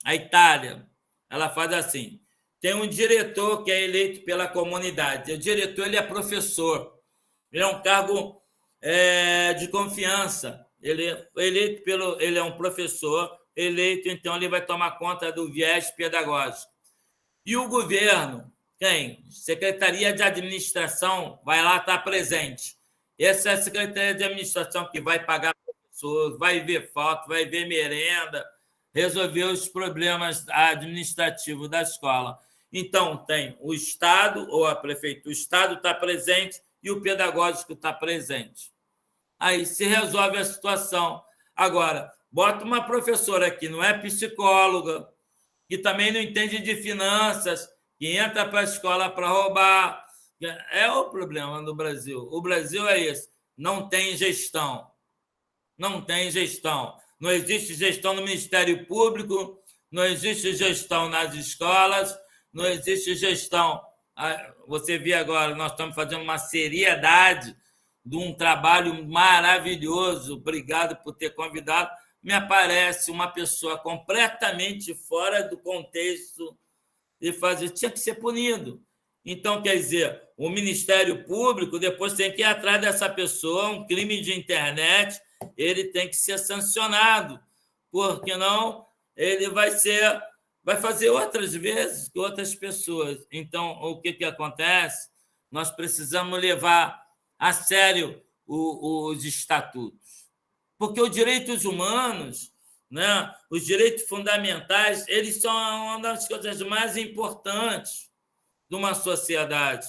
A Itália, ela faz assim. Tem um diretor que é eleito pela comunidade. O diretor, ele é professor. Ele é um cargo de confiança. Ele é um professor eleito, então ele vai tomar conta do viés pedagógico. E o governo, quem? Secretaria de Administração, vai lá estar presente. Essa é a Secretaria de Administração que vai pagar professor, vai ver foto, vai ver merenda, resolver os problemas administrativos da escola. Então, tem o Estado ou a prefeitura. O Estado está presente e o pedagógico está presente. Aí se resolve a situação. Agora, bota uma professora que não é psicóloga, que também não entende de finanças, que entra para a escola para roubar. É o problema no Brasil. O Brasil é esse. Não tem gestão. Não existe gestão no Ministério Público, não existe gestão nas escolas, não existe gestão. Você vê agora, nós estamos fazendo uma seriedade de um trabalho maravilhoso. Obrigado por ter convidado. Me aparece uma pessoa completamente fora do contexto e tinha que ser punido. Então, quer dizer, o Ministério Público depois tem que ir atrás dessa pessoa, um crime de internet, ele tem que ser sancionado, porque não ele vai fazer outras vezes que outras pessoas. Então, o que acontece? Nós precisamos levar a sério os estatutos, porque os direitos humanos, né, os direitos fundamentais, eles são uma das coisas mais importantes de uma sociedade,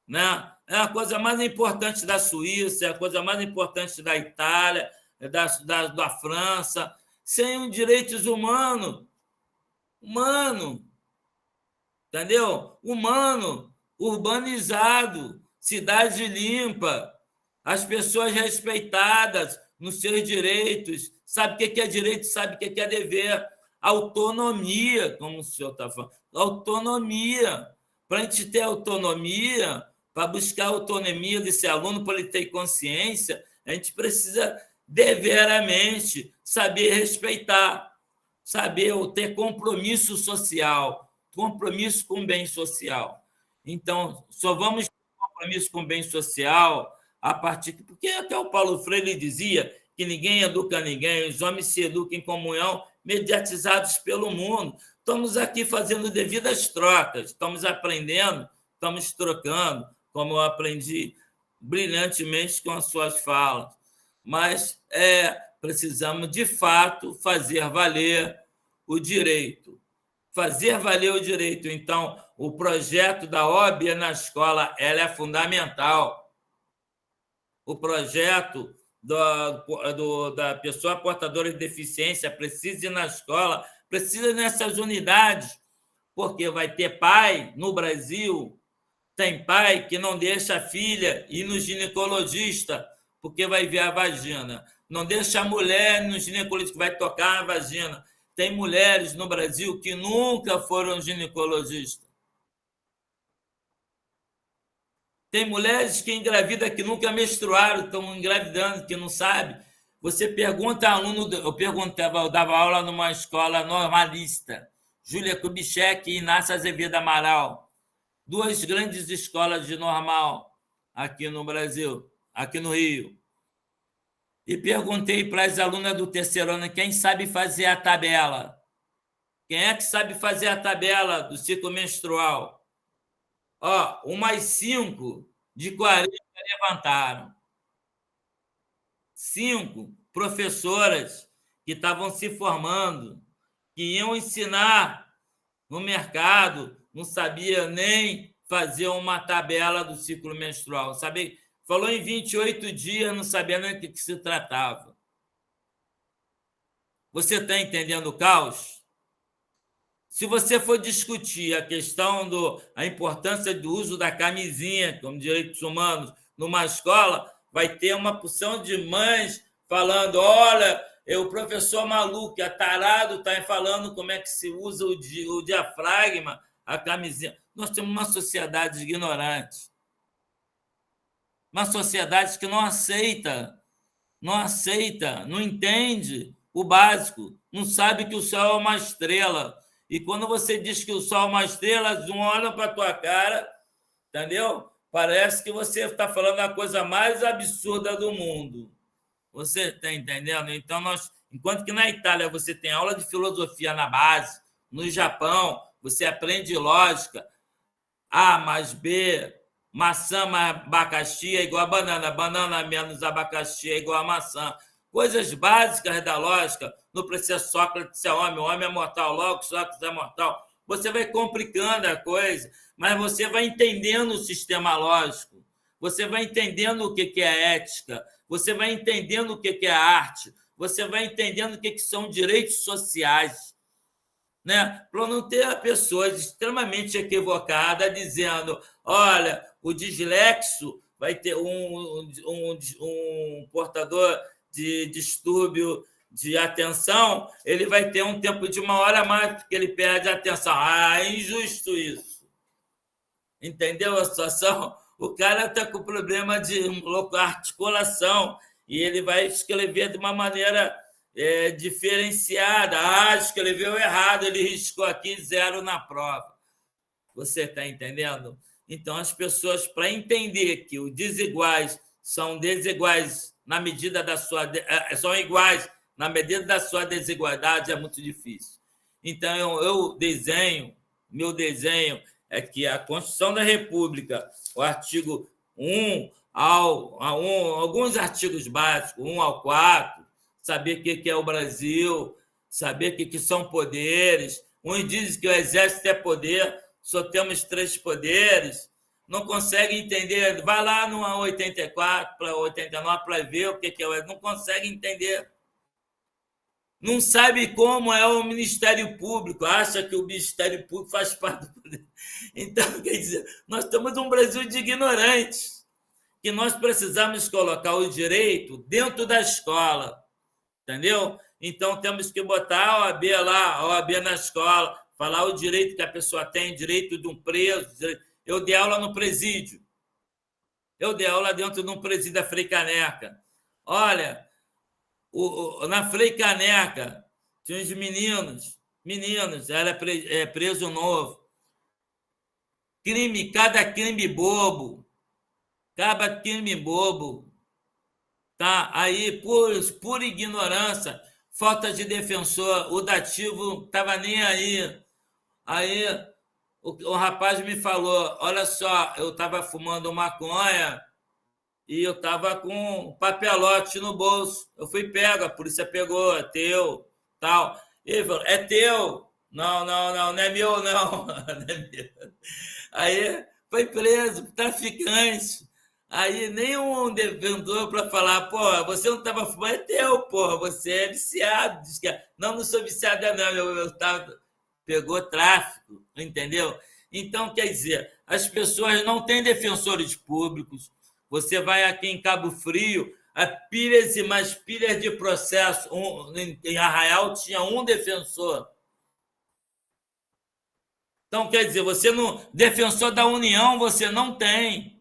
né? É a coisa mais importante da Suíça, é a coisa mais importante da Itália, da França. Sem os direitos humanos, entendeu? Humano, urbanizado, cidade limpa, as pessoas respeitadas nos seus direitos, sabe o que é direito, sabe o que é dever, autonomia, como o senhor está falando, autonomia. Para a gente ter autonomia, para buscar a autonomia desse aluno, para ele ter consciência, a gente precisa deveramente saber respeitar, saber ter compromisso social, compromisso com o bem social. Então, só vamos ter compromisso com o bem social a partir... Porque até o Paulo Freire dizia que ninguém educa ninguém, os homens se educam em comunhão, mediatizados pelo mundo. Estamos aqui fazendo devidas trocas, estamos aprendendo, estamos trocando, como eu aprendi brilhantemente com as suas falas. Mas precisamos, de fato, fazer valer o direito. Fazer valer o direito. Então, o projeto da OAB na escola ela é fundamental. o projeto da pessoa portadora de deficiência precisa ir na escola, precisa ir nessas unidades, porque vai ter pai no Brasil, tem pai que não deixa a filha ir no ginecologista porque vai ver a vagina, não deixa a mulher no ginecologista que vai tocar a vagina. Tem mulheres no Brasil que nunca foram ginecologista. Tem mulheres que engravidam que nunca menstruaram, estão engravidando, que não sabem. Você pergunta a aluno, eu dava aula numa escola normalista, Júlia Kubitschek e Inácio Azevedo Amaral, duas grandes escolas de normal aqui no Brasil, aqui no Rio. E perguntei para as alunas do terceiro ano quem sabe fazer a tabela. Quem é que sabe fazer a tabela do ciclo menstrual? Ó, umas 5 de 40 levantaram. 5 professoras que estavam se formando, que iam ensinar no mercado, não sabia nem fazer uma tabela do ciclo menstrual. Sabe? Falou em 28 dias, não sabia nem do que se tratava. Você está entendendo o caos? Se você for discutir a questão a importância do uso da camisinha como direitos humanos numa escola, vai ter uma porção de mães falando: olha, o professor maluco, tarado, está falando como é que se usa o diafragma, a camisinha. Nós temos uma sociedade ignorante. Uma sociedade que não aceita, não entende o básico, não sabe que o céu é uma estrela. E quando você diz que o sol é uma estrela, eles não olham para a tua cara, entendeu? Parece que você está falando a coisa mais absurda do mundo. Você está entendendo? Então, enquanto que na Itália você tem aula de filosofia na base, no Japão você aprende lógica, A mais B, maçã mais abacaxi é igual a banana, banana menos abacaxi é igual a maçã. Coisas básicas da lógica, não precisa Sócrates é homem, o homem é mortal, logo Sócrates é mortal. Você vai complicando a coisa, mas você vai entendendo o sistema lógico, você vai entendendo o que é ética, você vai entendendo o que é arte, você vai entendendo o que são direitos sociais, né? Para não ter pessoas extremamente equivocadas dizendo: olha, o dislexo vai ter um portador de distúrbio de atenção, ele vai ter um tempo de 1 hora a mais, porque ele perde a atenção. É injusto isso. Entendeu a situação? O cara está com problema de articulação e ele vai escrever de uma maneira diferenciada. Escreveu errado, ele riscou aqui 0 na prova. Você está entendendo? Então, as pessoas, para entender que os desiguais são desiguais na medida da sua... são iguais na medida da sua desigualdade, é muito difícil. Então, meu desenho é que a Constituição da República, o artigo 1 alguns artigos básicos, 1 ao 4, saber o que é o Brasil, saber o que são poderes. Uns dizem que o Exército é poder, só temos 3 poderes, não consegue entender. Vai lá no 84 para 89 para ver o que é o Exército, não consegue entender. Não sabe como é o Ministério Público, acha que o Ministério Público faz parte do poder. Então, quer dizer, nós estamos num Brasil de ignorantes, que nós precisamos colocar o direito dentro da escola, entendeu? Então, temos que botar a OAB lá, a OAB na escola, falar o direito que a pessoa tem, direito de um preso. Eu dei aula no presídio. Eu dei aula dentro de um presídio da Frei Caneca. Olha, na Frei Caneca, tinha uns meninos, era preso novo. Cada crime bobo. Tá? Aí, por ignorância, falta de defensor, o dativo estava nem aí. Aí, o rapaz me falou: olha só, eu estava fumando maconha e eu estava com um papelote no bolso. Eu fui pego, a polícia pegou, é teu, tal. Ele falou: é teu. Não é meu, não. Não é meu. Aí foi preso, traficante. Aí nenhum defensor para falar, pô, você não estava fumando, é teu, pô, você é viciado. Diz que, não sou viciado, não, eu tava, pegou tráfico, entendeu? Então, quer dizer, as pessoas não têm defensores públicos. Você vai aqui em Cabo Frio, a pilhas e mais pilhas de processo. Em Arraial tinha um defensor. Então, quer dizer, você não. Defensor da União você não tem.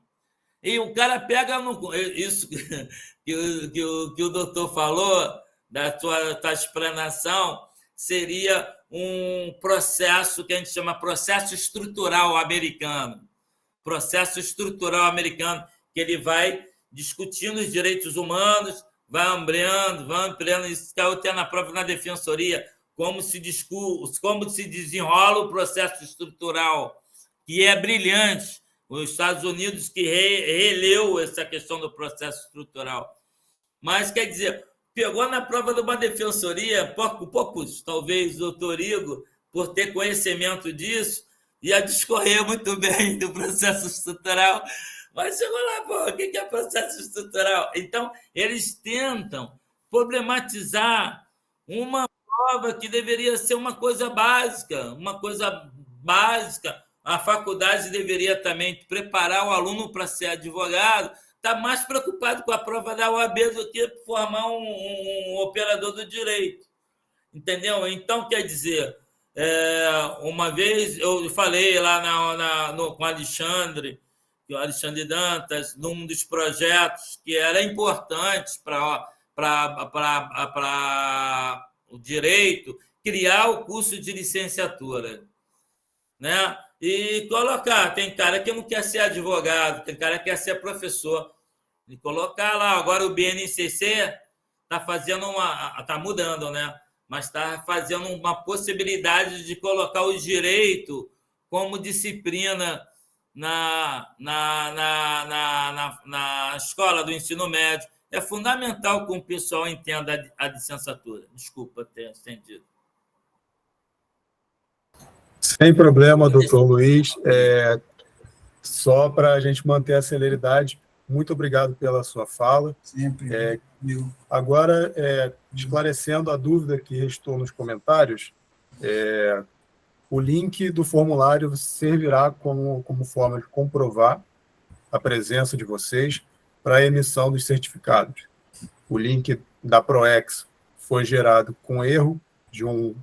E o cara pega no. Isso que o doutor falou, da tua explanação, seria um processo que a gente chama processo estrutural americano. Processo estrutural americano, que ele vai discutindo os direitos humanos, vai ampliando, isso caiu até na própria na defensoria, como se desenrola o processo estrutural, que é brilhante. Os Estados Unidos que releu essa questão do processo estrutural. Mas, quer dizer, pegou na prova de uma defensoria, poucos, talvez, doutor Igor, por ter conhecimento disso, ia discorrer muito bem do processo estrutural, mas chegou lá, pô, o que é processo estrutural? Então, eles tentam problematizar uma prova que deveria ser uma coisa básica, a faculdade deveria também preparar o aluno para ser advogado, está mais preocupado com a prova da OAB do que formar um operador do direito. Entendeu? Então, quer dizer, uma vez eu falei lá com o Alexandre Dantas, num dos projetos que era importante para o direito, criar o curso de licenciatura, né? E colocar, tem cara que não quer ser advogado, tem cara que quer ser professor, e colocar lá. Agora o BNCC está fazendo está mudando, né? Mas está fazendo uma possibilidade de colocar o direito como disciplina na escola do ensino médio. É fundamental que o pessoal entenda a licenciatura. Desculpa ter estendido. Sem problema, doutor Luiz. Só para a gente manter a celeridade, muito obrigado pela sua fala. Sempre. Agora, esclarecendo a dúvida que restou nos comentários, o link do formulário servirá como forma de comprovar a presença de vocês para a emissão dos certificados. O link da ProEx foi gerado com erro de um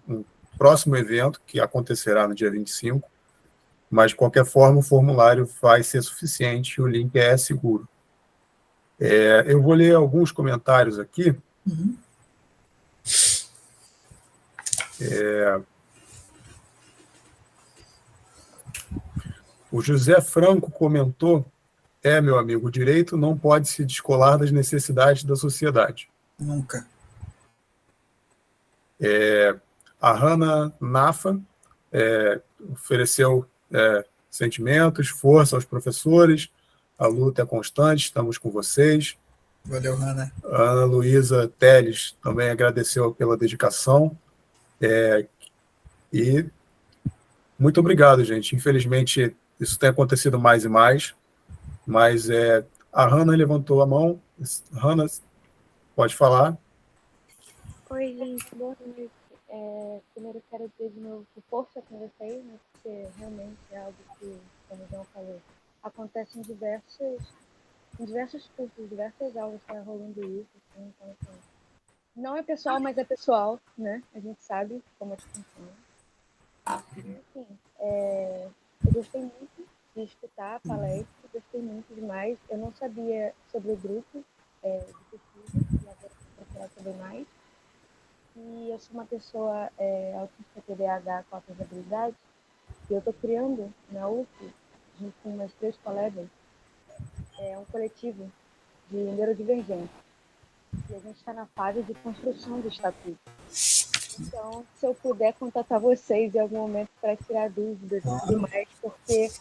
próximo evento, que acontecerá no dia 25, mas, de qualquer forma, o formulário vai ser suficiente e o link é seguro. Eu vou ler alguns comentários aqui. Uhum. O José Franco comentou: meu amigo, o direito não pode se descolar das necessidades da sociedade. Nunca. A Hannah Nafa ofereceu sentimentos, força aos professores, a luta é constante, estamos com vocês. Valeu, Hannah. A Ana Luísa Teles também agradeceu pela dedicação. E muito obrigado, gente. Infelizmente, isso tem acontecido mais e mais, mas a Hannah levantou a mão. Hannah, pode falar. Oi, gente, boa noite. Primeiro quero dizer de novo que força com vocês, né, porque realmente é algo que, como o João falou, acontece em diversos cursos, diversas aulas está rolando isso. Assim, então, não é pessoal, mas é pessoal, né? A gente sabe como é que funciona. E, assim, eu gostei muito de escutar a palestra, gostei muito demais. Eu não sabia sobre o grupo de pesquisa, e agora vou procurar saber mais. E eu sou uma pessoa autista TDAH com altas habilidades, e eu estou criando na UF, junto com umas 3 colegas, um coletivo de neurodivergentes. E a gente está na fase de construção do estatuto. Então, se eu puder contatar vocês em algum momento para tirar dúvidas e tudo mais, porque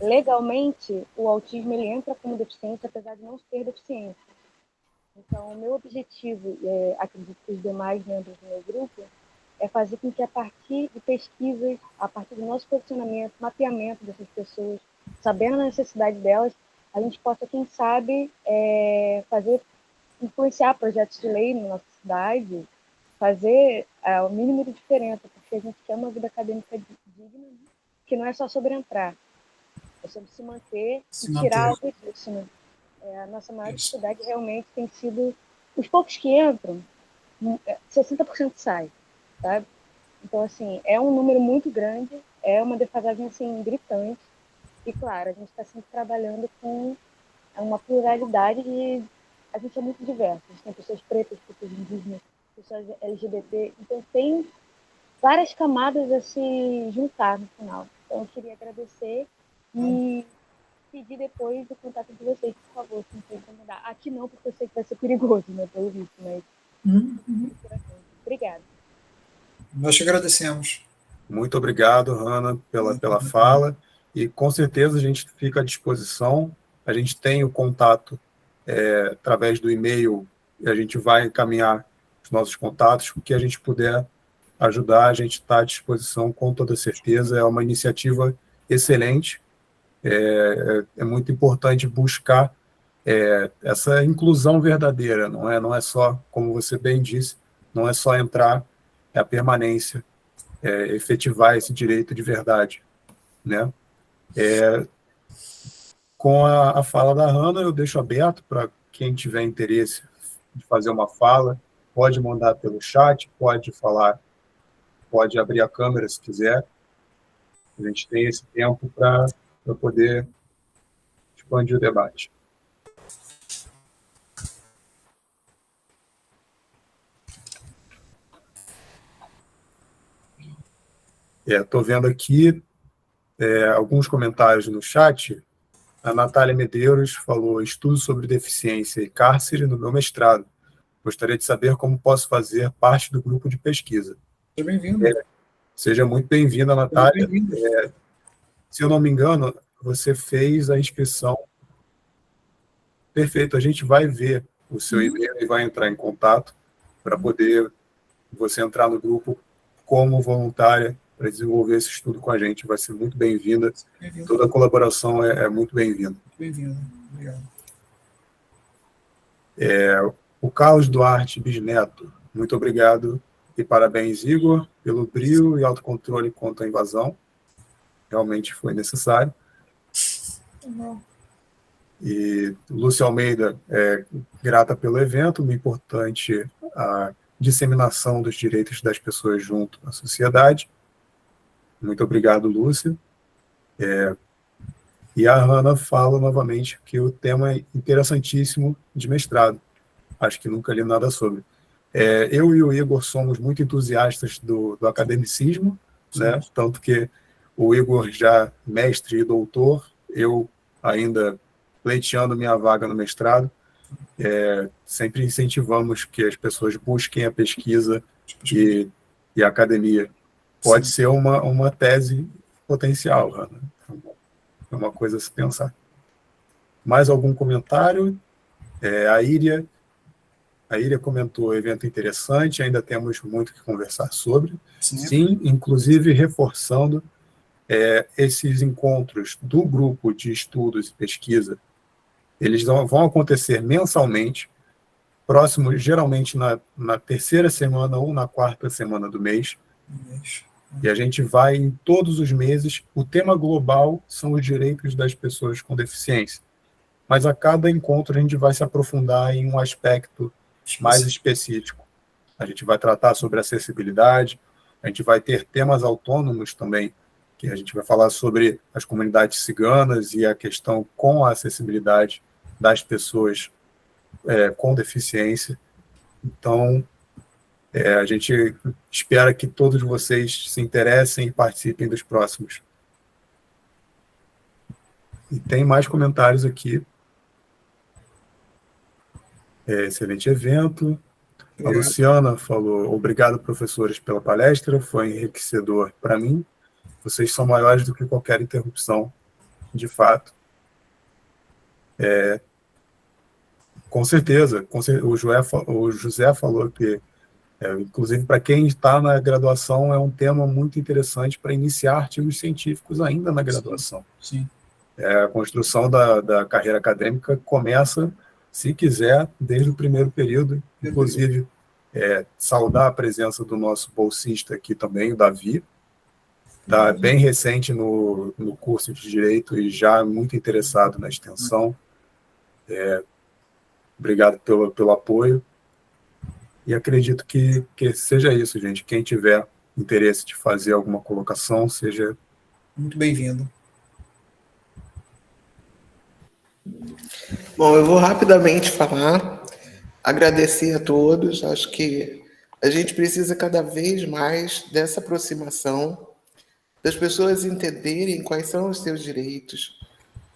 legalmente o autismo ele entra como deficiência, apesar de não ser deficiência. Então, o meu objetivo, acredito que os demais membros do meu grupo, é fazer com que a partir de pesquisas, a partir do nosso posicionamento, mapeamento dessas pessoas, sabendo a necessidade delas, a gente possa, quem sabe, influenciar projetos de lei na nossa cidade, fazer o mínimo de diferença, porque a gente quer uma vida acadêmica digna, que não é só sobre entrar, é sobre se manter e tirar algo disso, né? A nossa maior dificuldade realmente tem sido os poucos que entram, 60% sai, sabe? Então, assim, é um número muito grande, é uma defasagem, assim, gritante, e, claro, a gente está sempre trabalhando com uma pluralidade de... A gente é muito diverso, a gente tem pessoas pretas, pessoas indígenas, pessoas LGBT, então tem várias camadas a se juntar no final. Então, eu queria agradecer e pedir depois o contato de vocês, por favor, se não for incomodar. Aqui não, porque eu sei que vai ser perigoso, né, pelo visto, mas... Obrigada. Nós te agradecemos. Muito obrigado, Hanna, pela fala, e com certeza a gente fica à disposição. A gente tem o contato através do e-mail, e a gente vai encaminhar os nossos contatos, o que a gente puder ajudar, a gente está à disposição com toda certeza. É uma iniciativa excelente, é muito importante buscar essa inclusão verdadeira, não é só, como você bem disse, não é só entrar, é a permanência, efetivar esse direito de verdade, né? Com a fala da Hanna, eu deixo aberto para quem tiver interesse de fazer uma fala, pode mandar pelo chat, pode falar, pode abrir a câmera se quiser. A gente tem esse tempo para poder expandir o debate. Estou vendo aqui alguns comentários no chat. A Natália Medeiros falou: estudo sobre deficiência e cárcere no meu mestrado. Gostaria de saber como posso fazer parte do grupo de pesquisa. Seja bem-vindo. Seja muito bem-vinda, Natália. Se eu não me engano, você fez a inscrição. Perfeito, a gente vai ver o seu e-mail e vai entrar em contato para poder você entrar no grupo como voluntária para desenvolver esse estudo com a gente. Vai ser muito bem-vinda. Toda a colaboração é muito bem-vinda. Bem-vinda. Obrigado. O Carlos Duarte Bisneto, muito obrigado e parabéns, Igor, pelo brio e autocontrole contra a invasão. Realmente foi necessário. E Lúcia Almeida, grata pelo evento, muito importante a disseminação dos direitos das pessoas junto à sociedade. Muito obrigado, Lúcia. E a Hanna fala novamente que o tema é interessantíssimo de mestrado. Acho que nunca li nada sobre. Eu e o Igor somos muito entusiastas do academicismo, né? Tanto que o Igor já mestre e doutor, eu ainda pleiteando minha vaga no mestrado. Sempre incentivamos que as pessoas busquem a pesquisa e a academia. Pode ser uma tese potencial, Hanna. É uma coisa a se pensar. Mais algum comentário? A Íria comentou: evento interessante, ainda temos muito que conversar sobre. Sim, inclusive reforçando esses encontros do grupo de estudos e pesquisa, eles vão acontecer mensalmente, próximo, geralmente na terceira semana ou na quarta semana do mês. E a gente vai em todos os meses. O tema global são os direitos das pessoas com deficiência. Mas a cada encontro a gente vai se aprofundar em um aspecto mais específico. A gente vai tratar sobre acessibilidade, a gente vai ter temas autônomos também, que a gente vai falar sobre as comunidades ciganas e a questão com a acessibilidade das pessoas com deficiência. Então, a gente espera que todos vocês se interessem e participem dos próximos. E tem mais comentários aqui. Excelente evento. A Luciana falou: obrigado, professores, pela palestra, foi enriquecedor para mim. Vocês são maiores do que qualquer interrupção, de fato. Com certeza. O José falou que, inclusive, para quem está na graduação, é um tema muito interessante para iniciar artigos científicos ainda na graduação. Sim. A construção da carreira acadêmica começa, se quiser, desde o primeiro período, inclusive saudar a presença do nosso bolsista aqui também, o Davi, está bem recente no curso de Direito e já muito interessado na extensão. Obrigado pelo apoio. E acredito que seja isso, gente. Quem tiver interesse de fazer alguma colocação, seja... Muito bem-vindo. Bom, eu vou rapidamente falar, agradecer a todos. Acho que a gente precisa cada vez mais dessa aproximação, das pessoas entenderem quais são os seus direitos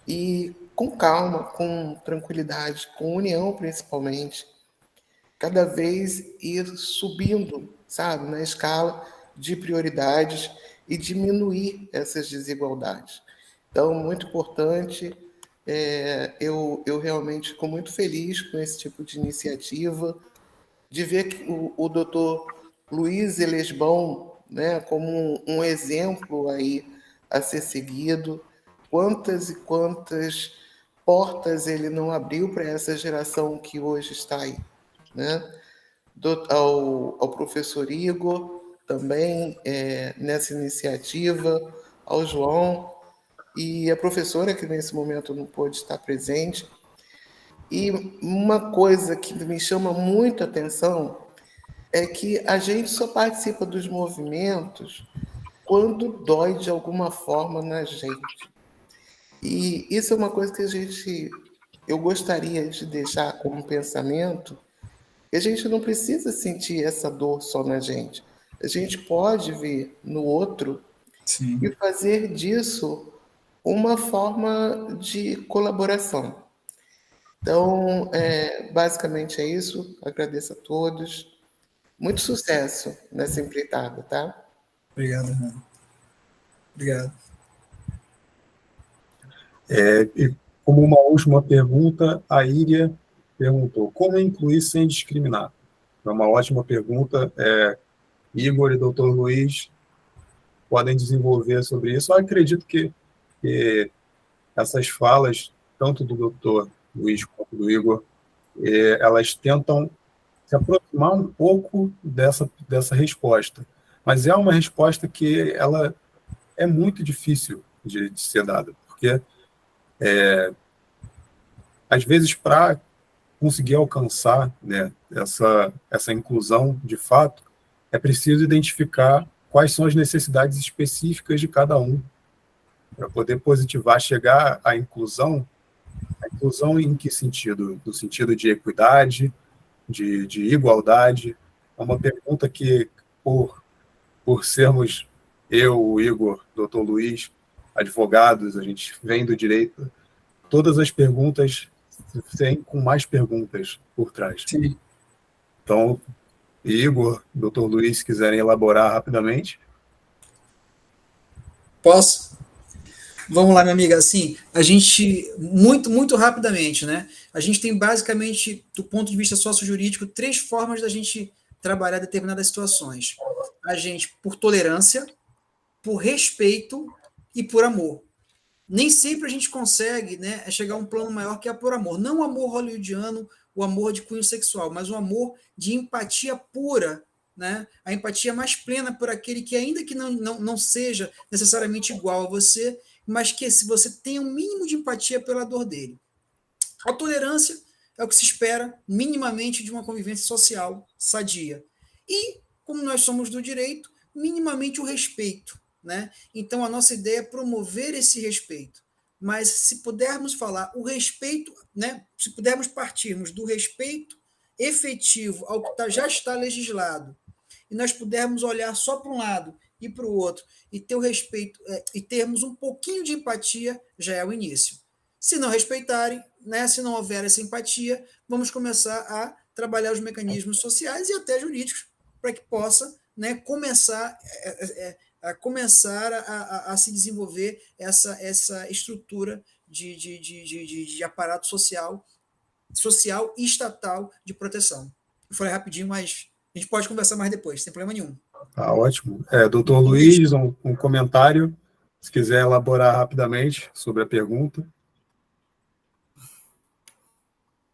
e, com calma, com tranquilidade, com união principalmente, cada vez ir subindo, sabe, na escala de prioridades e diminuir essas desigualdades. Então, muito importante, eu realmente fico muito feliz com esse tipo de iniciativa, de ver que o doutor Luiz Elesbão, né, como um exemplo aí a ser seguido, quantas e quantas portas ele não abriu para essa geração que hoje está aí, né? Ao professor Igor também nessa iniciativa, ao João e a professora que nesse momento não pôde estar presente. E uma coisa que me chama muito a atenção é que a gente só participa dos movimentos quando dói de alguma forma na gente. E isso é uma coisa que eu gostaria de deixar como pensamento, que a gente não precisa sentir essa dor só na gente. A gente pode ver no outro Sim. E fazer disso uma forma de colaboração. Então, basicamente é isso. Agradeço a todos. Muito sucesso nessa empreitada, tá? Obrigado, Renan. Obrigado. E como uma última pergunta, a Íria perguntou: como incluir sem discriminar? É uma ótima pergunta. Igor e Dr. Luiz podem desenvolver sobre isso. Eu acredito que essas falas, tanto do Dr. Luiz quanto do Igor, elas tentam se aproximar um pouco dessa resposta. Mas é uma resposta que ela é muito difícil de ser dada, porque, às vezes, para conseguir alcançar, né, essa inclusão de fato, é preciso identificar quais são as necessidades específicas de cada um, para poder positivar, chegar à inclusão. A inclusão em que sentido? No sentido de equidade, de igualdade. É uma pergunta que, por sermos eu, o Igor, Dr. Luiz, advogados, a gente vem do direito, todas as perguntas vêm com mais perguntas por trás. Sim. Então, Igor, Dr. Luiz, se quiserem elaborar rapidamente. Posso? Vamos lá, minha amiga. Assim, a gente, muito rapidamente, né? A gente tem basicamente, do ponto de vista sociojurídico, 3 formas da gente trabalhar determinadas situações. A gente, por tolerância, por respeito e por amor. Nem sempre a gente consegue, né, chegar a um plano maior que é por amor. Não o amor hollywoodiano, o amor de cunho sexual, mas o amor de empatia pura, né? A empatia mais plena por aquele que, ainda que não seja necessariamente igual a você, mas que se você tem um mínimo de empatia pela dor dele. A tolerância é o que se espera minimamente de uma convivência social sadia. E, como nós somos do direito, minimamente o respeito, né? Então, a nossa ideia é promover esse respeito. Mas, se pudermos falar o respeito, né? Se pudermos partirmos do respeito efetivo ao que já está legislado, e nós pudermos olhar só para um lado e para o outro, e ter o respeito, e termos um pouquinho de empatia, já é o início. Se não respeitarem, né, se não houver essa empatia, vamos começar a trabalhar os mecanismos sociais e até jurídicos para que possa, né, começar a se desenvolver essa estrutura de aparato social e estatal de proteção. Eu falei rapidinho, mas a gente pode conversar mais depois, sem problema nenhum. Tá ótimo. Doutor Luiz, um comentário Se quiser elaborar rapidamente sobre a pergunta.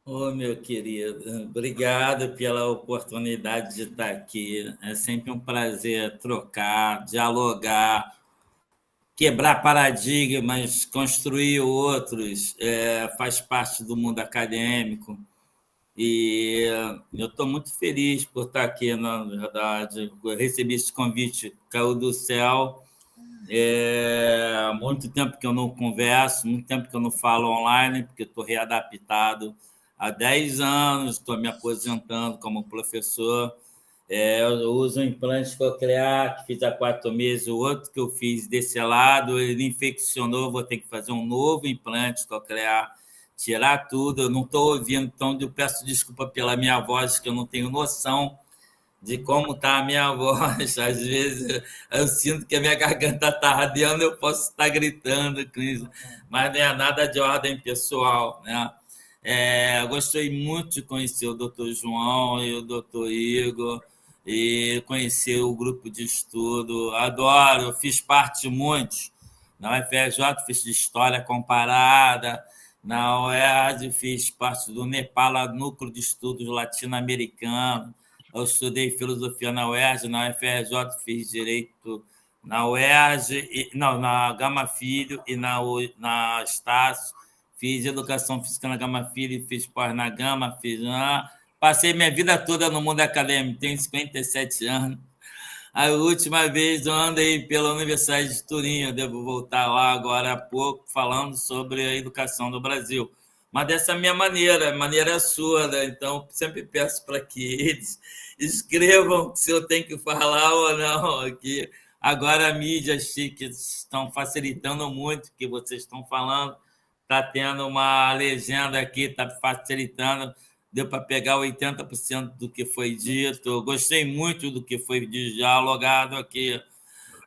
Ô, meu querido, obrigado pela oportunidade de estar aqui. É sempre um prazer trocar, dialogar, quebrar paradigmas, construir outros, faz parte do mundo acadêmico. E eu estou muito feliz por estar aqui, na verdade. Eu recebi esse convite, caiu do céu. Há muito tempo que eu não converso, muito tempo que eu não falo online, porque estou readaptado. Há 10 anos estou me aposentando como professor. Eu uso um implante coclear que fiz há 4 meses. O outro que eu fiz desse lado, ele infeccionou, vou ter que fazer um novo implante coclear, tirar tudo. Eu não estou ouvindo, então eu peço desculpa pela minha voz, que eu não tenho noção de como está a minha voz. Às vezes eu sinto que a minha garganta está ardeando, eu posso estar gritando, mas não é nada de ordem pessoal, né? Eu gostei muito de conhecer o Dr. João e o Dr. Igor, e conhecer o grupo de estudo. Adoro, eu fiz parte muito. Na UFRJ fiz de História Comparada, na UERJ fiz parte do NEPALA, Núcleo de Estudos Latino-Americano. Eu estudei Filosofia na UERJ, na UFRJ fiz Direito na UERJ, na Gama Filho e na Estácio. Fiz Educação Física na Gama Filho, fiz pós na Gama, passei minha vida toda no mundo acadêmico, tenho 57 anos. A última vez eu andei pela Universidade de Turim, eu devo voltar lá agora há pouco, falando sobre a educação no Brasil. Mas dessa minha maneira, a maneira sua, né? Então sempre peço para que eles escrevam se eu tenho que falar ou não aqui. Agora, as mídias chiques estão facilitando muito o que vocês estão falando. Está tendo uma legenda aqui, está facilitando. Deu para pegar 80% do que foi dito. Eu gostei muito do que foi dialogado aqui.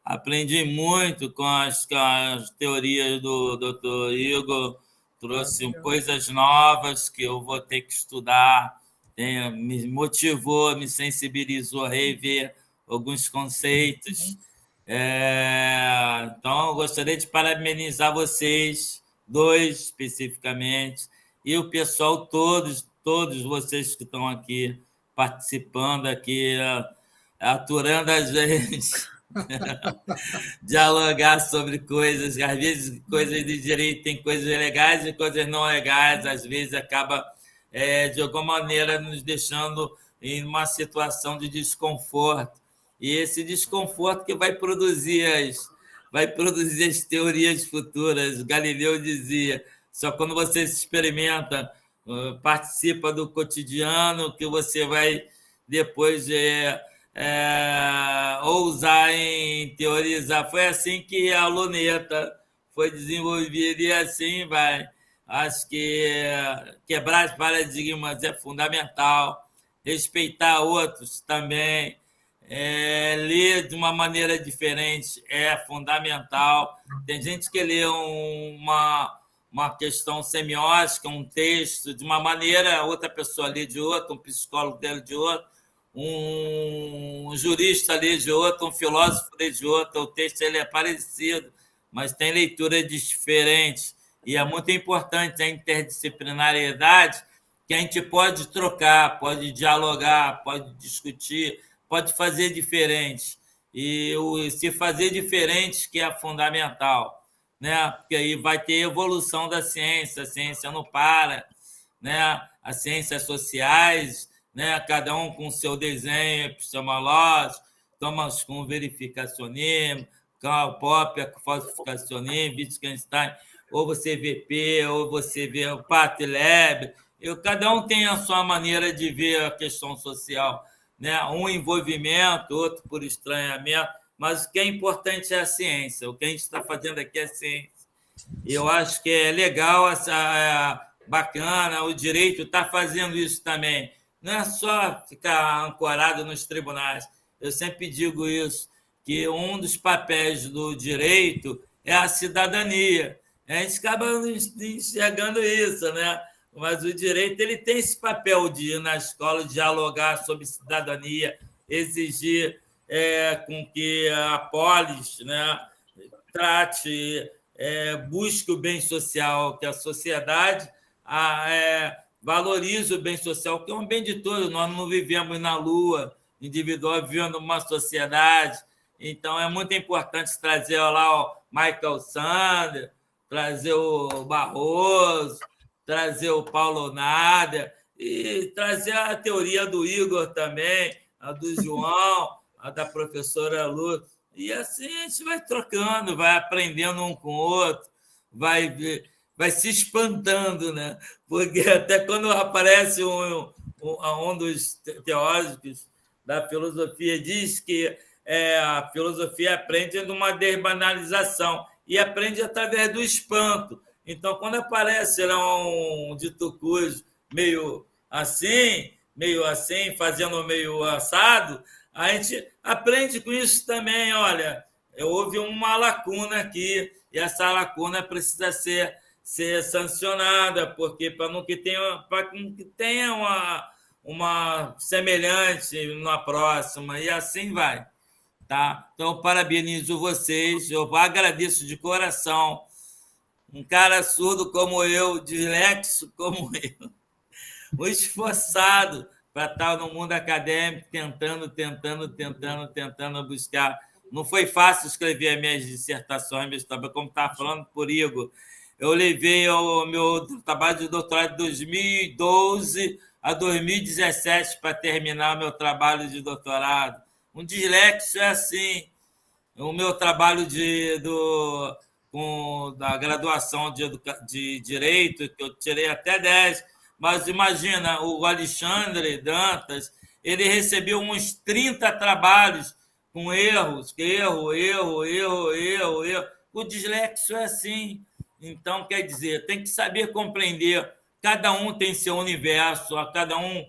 Aprendi muito com as teorias do Dr. Igor. Trouxe coisas novas que eu vou ter que estudar. Me motivou, me sensibilizou a rever alguns conceitos. Então, eu gostaria de parabenizar vocês, 2 especificamente, e o pessoal, todos vocês que estão aqui participando, aqui, aturando a gente, dialogar sobre coisas, às vezes coisas de direito tem coisas legais e coisas não legais, às vezes acaba, de alguma maneira, nos deixando em uma situação de desconforto. E esse desconforto que vai produzir as teorias futuras. Galileu dizia, só quando você se experimenta, participa do cotidiano, que você vai depois ousar em teorizar. Foi assim que a luneta foi desenvolvida e assim vai. Acho que quebrar os paradigmas é fundamental, respeitar outros também, ler de uma maneira diferente é fundamental. Tem gente que lê uma questão semiótica, um texto de uma maneira, outra pessoa lê de outra, um psicólogo lê de outra, um jurista lê de outra, um filósofo lê de outra. O texto ele é parecido, mas tem leituras diferentes. E é muito importante a interdisciplinariedade, que a gente pode trocar, pode dialogar, pode discutir, pode fazer diferente. E se fazer diferente que é fundamental, né? Porque aí vai ter evolução da ciência, a ciência não para, né? As ciências sociais, né? Cada um com o seu desenho epistemológico, Thomas com verificacionismo, Karl Popper com falsificacionismo, Wittgenstein, ou você vê P, ou você vê o Patlab. Cada um tem a sua maneira de ver a questão social, né? Um envolvimento, outro por estranhamento, mas o que é importante é a ciência. O que a gente está fazendo aqui é ciência. E eu acho que é legal, bacana, o direito está fazendo isso também. Não é só ficar ancorado nos tribunais. Eu sempre digo isso, que um dos papéis do direito é a cidadania. A gente acaba enxergando isso, né? Mas o direito ele tem esse papel de ir na escola, dialogar sobre cidadania, exigir com que a polis, né, trate, busque o bem social, que a sociedade valorize o bem social, que é um bem de todos. Nós não vivemos na Lua individual, vivendo numa sociedade. Então, é muito importante trazer lá o Michael Sanders, trazer o Barroso, trazer o Paulo Nader, e trazer a teoria do Igor também, a do João, a da professora Lu. E assim a gente vai trocando, vai aprendendo um com o outro, vai se espantando, né? Porque até quando aparece um dos teóricos da filosofia, diz que a filosofia aprende numa desbanalização e aprende através do espanto. Então, quando aparece lá um dito cujo meio assim, fazendo meio assado, a gente aprende com isso também. Olha, houve uma lacuna aqui, e essa lacuna precisa ser sancionada, porque para que tenha uma semelhante na próxima, e assim vai. Tá? Então, parabenizo vocês, eu agradeço de coração. Um cara surdo como eu, dislexo como eu, um esforçado para estar no mundo acadêmico, tentando buscar. Não foi fácil escrever as minhas dissertações, como estava falando por Igor. Eu levei o meu trabalho de doutorado de 2012 a 2017 para terminar o meu trabalho de doutorado. Um dislexo é assim. O meu trabalho da graduação de Direito, que eu tirei até 10, mas imagina, o Alexandre Dantas, ele recebeu uns 30 trabalhos com erros, erro. O dislexo é assim. Então, quer dizer, tem que saber compreender. Cada um tem seu universo, cada um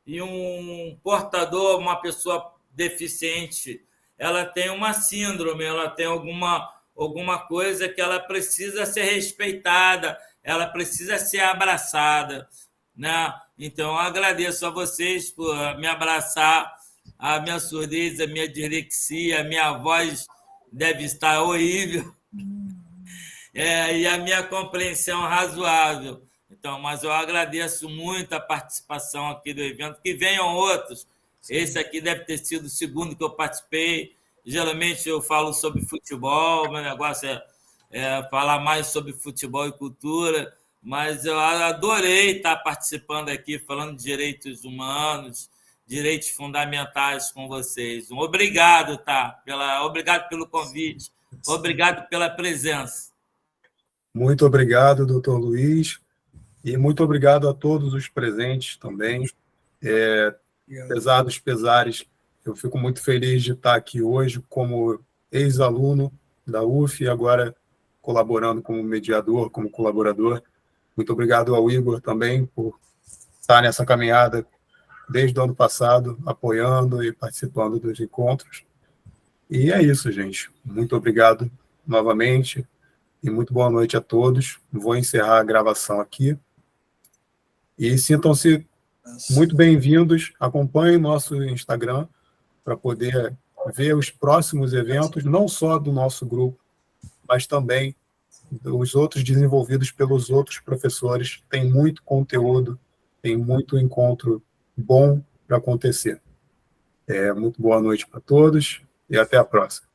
e um portador, uma pessoa deficiente, ela tem uma síndrome, ela tem alguma coisa que ela precisa ser respeitada, ela precisa ser abraçada, né? Então, eu agradeço a vocês por me abraçar, a minha surdez, a minha dislexia, a minha voz deve estar horrível, e a minha compreensão razoável. Então, mas eu agradeço muito a participação aqui do evento, que venham outros. Sim. Esse aqui deve ter sido o segundo que eu participei. Geralmente eu falo sobre futebol, meu negócio é falar mais sobre futebol e cultura, mas eu adorei estar participando aqui, falando de direitos humanos, direitos fundamentais com vocês. Obrigado, tá? Obrigado pelo convite, obrigado pela presença. Muito obrigado, doutor Luiz, e muito obrigado a todos os presentes também. Apesar dos pesares, eu fico muito feliz de estar aqui hoje como ex-aluno da UF e agora colaborando como mediador, como colaborador. Muito obrigado ao Igor também por estar nessa caminhada desde o ano passado, apoiando e participando dos encontros. E é isso, gente. Muito obrigado novamente e muito boa noite a todos. Vou encerrar a gravação aqui. E sintam-se muito bem-vindos. Acompanhem nosso Instagram para poder ver os próximos eventos, não só do nosso grupo, mas também os outros desenvolvidos pelos outros professores. Tem muito conteúdo, tem muito encontro bom para acontecer. Muito boa noite para todos e até a próxima.